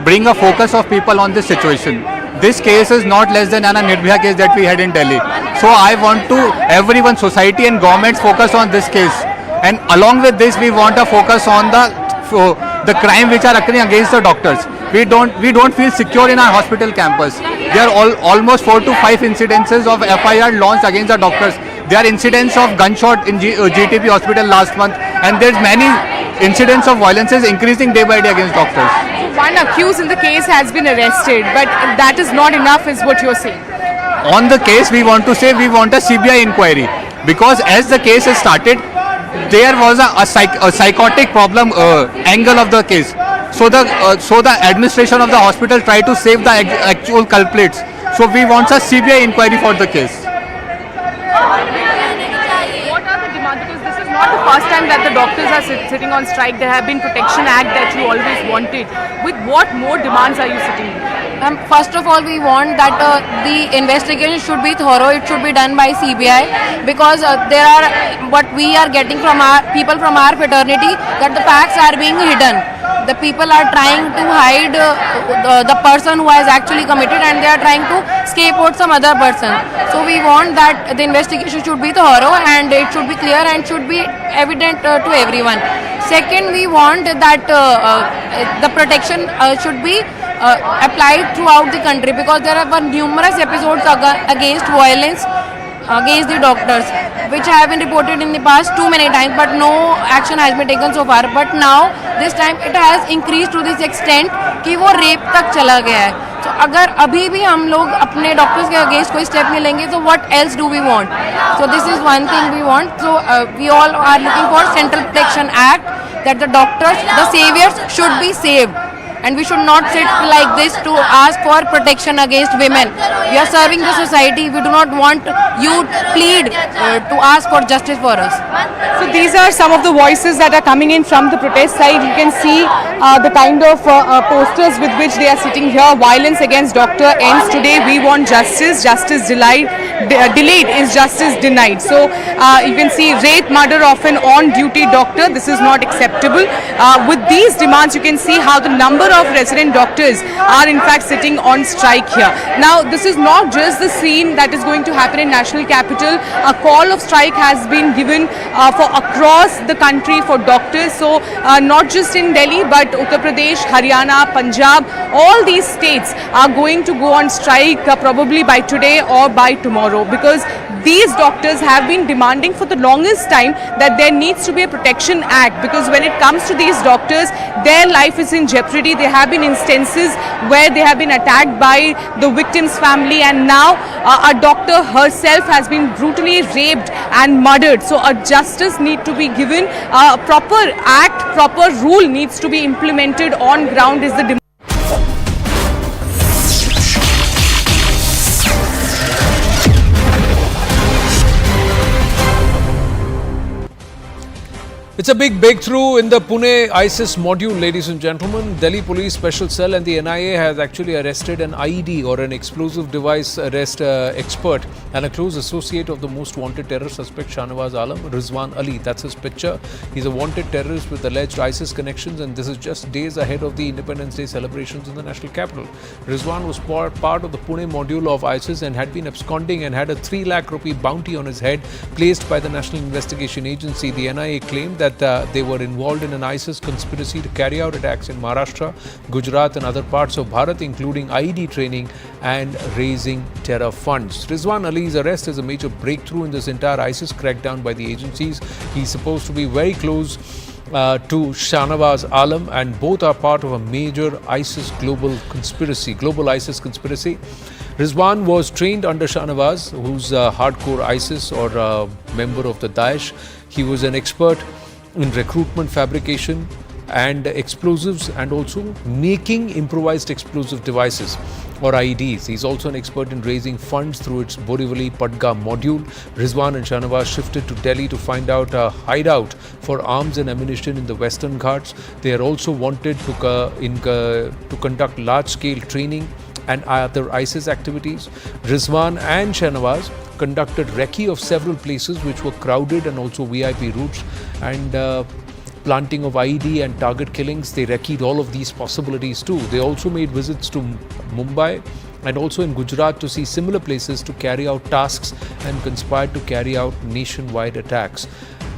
bring a focus of people on this situation. This case is not less than an Nirbhaya case that we had in Delhi. So I want to everyone, society and governments, focus on this case And along with this, we want a focus on the crime which are occurring against the doctors. We don't feel secure in our hospital campus. There are almost 4 to 5 incidences of FIR launched against the doctors. There are incidents of gunshot in GTP hospital last month, and there's many incidents of violences increasing day by day against doctors. One accused in the case has been arrested, but that is not enough, is what you're saying. On the case, we want to say we want a CBI inquiry, because as the case has started, there was a psychotic problem angle of the case. So the administration of the hospital tried to save the actual culprits. So we want a CBI inquiry for the case. What are the demands? Because this is not the first time that the doctors are sitting on strike. There have been Protection Act that you always wanted. With what more demands are you sitting with? First of all, we want that the investigation should be thorough. It should be done by CBI, because there are what we are getting from our people from our fraternity, that the facts are being hidden. The people are trying to hide the person who has actually committed, and they are trying to scapegoat some other person. So we want that the investigation should be thorough, and it should be clear and should be evident to everyone. Second, we want that the protection should be applied throughout the country, because there are numerous episodes against violence against the doctors, which have been reported in the past too many times, but no action has been taken so far. But now this time it has increased to this extent कि वो rape तक चला गया है. तो अगर अभी भी हम लोग अपने डॉक्टर्स के अगेंस्ट कोई स्टेप नहीं लेंगे, तो what else do we want? So this is one thing we want. So we all are looking for Central Protection Act, that the doctors, the saviors should be saved. And we should not sit like this to ask for protection against women. We are serving the society. We do not want you to plead to ask for justice for us. So these are some of the voices that are coming in from the protest side. You can see the kind of posters with which they are sitting here. Violence against doctor ends today. We want justice. Justice delayed is justice denied. So you can see rape, murder of an on-duty doctor. This is not acceptable. With these demands, you can see how the number of resident doctors are in fact sitting on strike here. Now, this is not just the scene that is going to happen in National Capital. A call of strike has been given for across the country for doctors. So, not just in Delhi, but Uttar Pradesh, Haryana, Punjab, all these states are going to go on strike probably by today or by tomorrow, because these doctors have been demanding for the longest time that there needs to be a Protection Act, because when it comes to these doctors, their life is in jeopardy. There have been instances where they have been attacked by the victim's family, and now a doctor herself has been brutally raped and murdered. So a justice need to be given, a proper act, proper rule needs to be implemented on ground is the demand. It's a big breakthrough in the Pune ISIS module, ladies and gentlemen. Delhi Police Special Cell and the NIA has actually arrested an IED or an explosive device arrest expert and a close associate of the most wanted terror suspect Shahnawaz Alam, Rizwan Ali. That's his picture. He's a wanted terrorist with alleged ISIS connections, and this is just days ahead of the Independence Day celebrations in the national capital. Rizwan was part of the Pune module of ISIS and had been absconding and had a 3 lakh rupee bounty on his head placed by the National Investigation Agency. The NIA claimed that they were involved in an ISIS conspiracy to carry out attacks in Maharashtra, Gujarat and other parts of Bharat, including IED training and raising terror funds. Rizwan Ali's arrest is a major breakthrough in this entire ISIS crackdown by the agencies. He's supposed to be very close to Shahnawaz Alam, and both are part of a major ISIS global ISIS conspiracy. Rizwan was trained under Shahnawaz, who's a hardcore ISIS or a member of the Daesh. He was an expert in recruitment, fabrication and explosives, and also making improvised explosive devices or IEDs. He's also an expert in raising funds through its Borivali Padga module. Rizwan and Shahnawaz shifted to Delhi to find out a hideout for arms and ammunition in the Western Ghats. They are also wanted to conduct large-scale training and other ISIS activities. Rizwan and Shahnawaz conducted recce of several places which were crowded and also VIP routes, and planting of IED and target killings. They recceed all of these possibilities too. They also made visits to Mumbai and also in Gujarat to see similar places to carry out tasks and conspired to carry out nationwide attacks.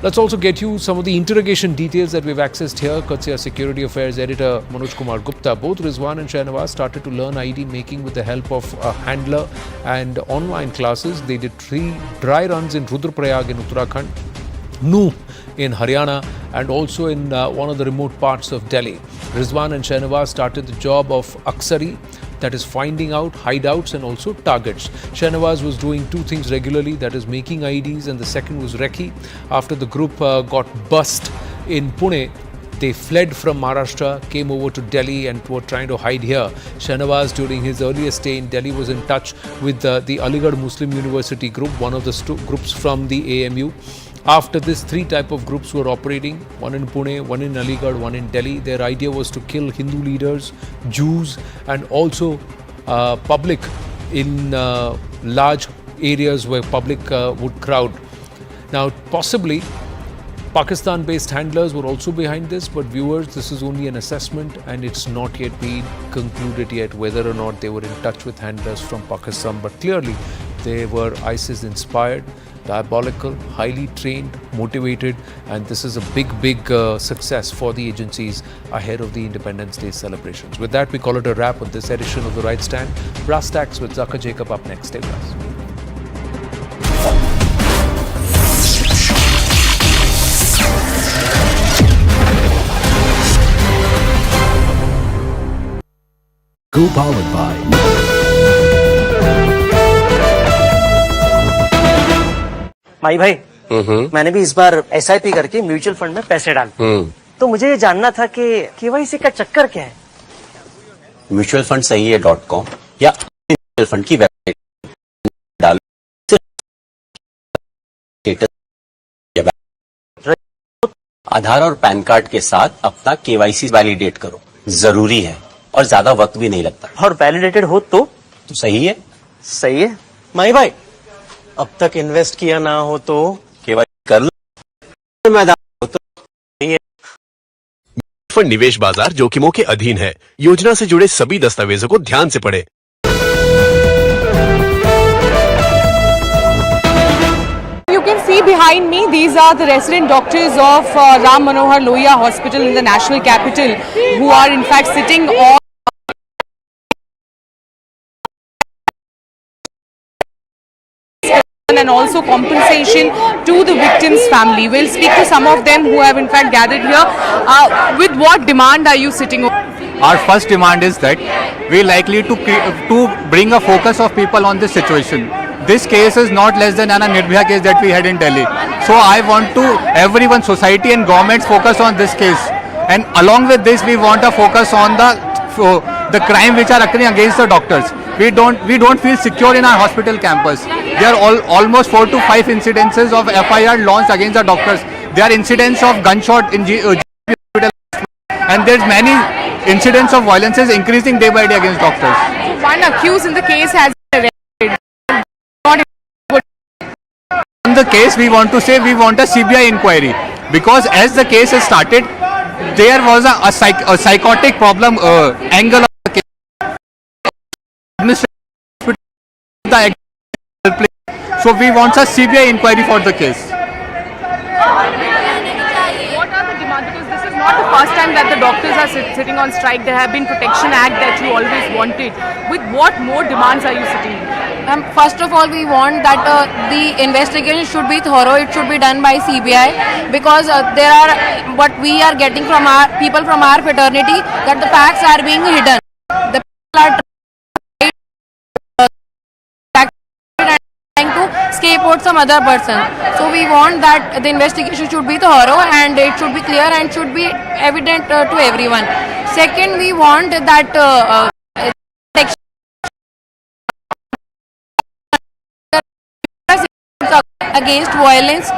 Let's also get you some of the interrogation details that we've accessed here. Courtesy our Security Affairs Editor Manoj Kumar Gupta. Both Rizwan and Shahnawaz started to learn ID making with the help of a handler and online classes. They did 3 dry runs in Rudraprayag in Uttarakhand, Nuh in Haryana, and also in one of the remote parts of Delhi. Rizwan and Shahnawaz started the job of Aksari, that is finding out hideouts and also targets. Shahnawaz was doing 2 things regularly, that is making IDs, and the second was recce. After the group got bust in Pune, they fled from Maharashtra, came over to Delhi and were trying to hide here. Shahnawaz, during his earlier stay in Delhi, was in touch with the Aligarh Muslim University group, one of the groups from the AMU. After this, 3 type of groups were operating, one in Pune, one in Aligarh, one in Delhi. Their idea was to kill Hindu leaders, Jews, and also public in large areas where public would crowd. Now, possibly, Pakistan-based handlers were also behind this, but viewers, this is only an assessment and it's not yet been concluded yet whether or not they were in touch with handlers from Pakistan. But clearly, they were ISIS-inspired, diabolical, highly trained, motivated, and this is a big success for the agencies ahead of the Independence Day celebrations. With that, we call it a wrap on this edition of The Right Stand. Brass Tacks with Zaka Jacob up next. Stay with us. Co-powered by माई भाई, मैंने भी इस बार SIP करके mutual fund में पैसे डाल, तो मुझे ये जानना था कि KYC का चक्कर क्या है। म्यूचुअल फंड सही है .com या म्यूचुअल फंड की वेबसाइट डालो, आधार और पैन कार्ड के साथ अपना KYC वैलिडेट करो, जरूरी है और ज्यादा वक्त भी नहीं लगता। और वैलिडेटेड हो तो सही है। सही है माई भाई, अब तक इन्वेस्ट किया ना हो तो KYC कर लो, मैदान हो तो सही है। फंड निवेश बाजार जोखिमों के अधीन है। योजना से जुड़े सभी दस्तावेजों को ध्यान से पढ़ें। You can see behind me, these are the resident doctors of Ram Manohar Lohia Hospital in the national capital, who are in fact sitting on and also compensation to the victim's family. We'll speak to some of them who have in fact gathered here. With what demand are you sitting on? Our first demand is that we likely to bring a focus of people on this situation. This case is not less than an Nirbhaya case that we had in Delhi. So I want to everyone, society and governments, focus on this case. And along with this, we want a focus on the crime which are occurring against the doctors. We don't feel secure in our hospital campus. There are almost 4 to 5 incidences of FIR launched against the doctors. There are incidents of gunshot in hospital, and there's many incidents of violence is increasing day by day against doctors. So one accused in the case has been arrested. On the case, we want to say we want a CBI inquiry, because as the case has started, there was a psychotic problem angle of the case. So we want a CBI inquiry for the case. What are the demands? Because this is not the first time that the doctors are sitting on strike. There have been Protection Act that you always wanted. With what more demands are you sitting? First of all, we want that the investigation should be thorough. It should be done by CBI, because there are what we are getting from our people from our fraternity, that the facts are being hidden. The people are trying to scapegoat some other person. So we want that the investigation should be thorough and it should be clear and should be evident to everyone. Second, we want that against violence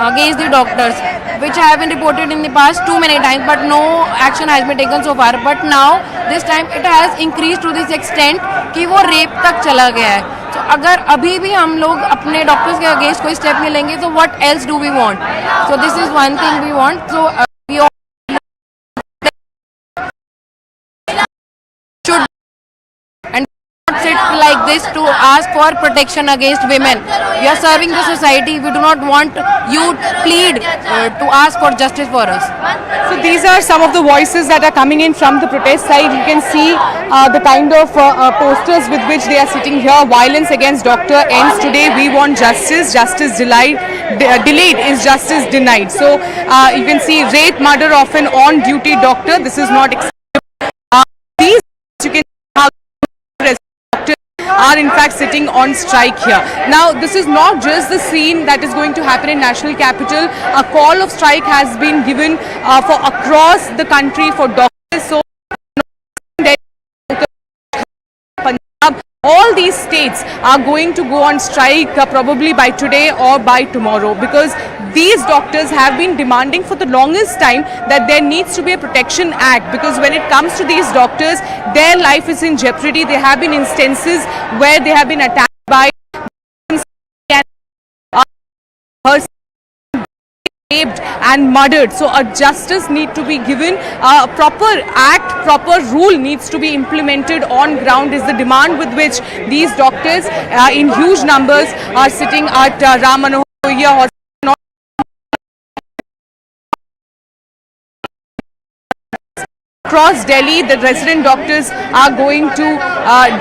against the doctors, which have been reported in the past too many times, but no action has been taken so far. But now this time it has increased to this extent कि वो rape तक चला गया है. So अगर अभी भी हम लोग अपने doctors के against कोई step नहीं लेंगे, तो what else do we want? So this is one thing we want. So we all should and not sit like this to ask for protection against women. We are serving the society. We do not want you plead to ask for justice for us. So these are some of the voices that are coming in from the protest side. You can see the kind of posters with which they are sitting here. Violence against doctor ends today. We want justice. Justice delayed is justice denied. So you can see rape, murder of an on-duty doctor. This is not acceptable. These you can see how doctors are in fact sitting on strike here. Now this is not just the scene that is going to happen in National Capital. A call of strike has been given for across the country for doctors. So all these states are going to go on strike probably by today or by tomorrow, because these doctors have been demanding for the longest time that there needs to be a protection act, because when it comes to these doctors, their life is in jeopardy. There have been instances where they have been attacked by raped and murdered. So a justice need to be given, a proper act, proper rule needs to be implemented on ground is the demand with which these doctors in huge numbers are sitting at Ram Manohar Hospital. Across Delhi, the resident doctors are going to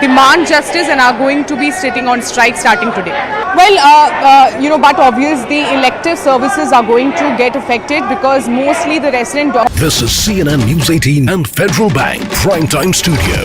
demand justice and are going to be sitting on strike starting today. Well, but obviously the elective services are going to get affected because mostly the resident doctors. This is CNN News 18 and Federal Bank Primetime Studio.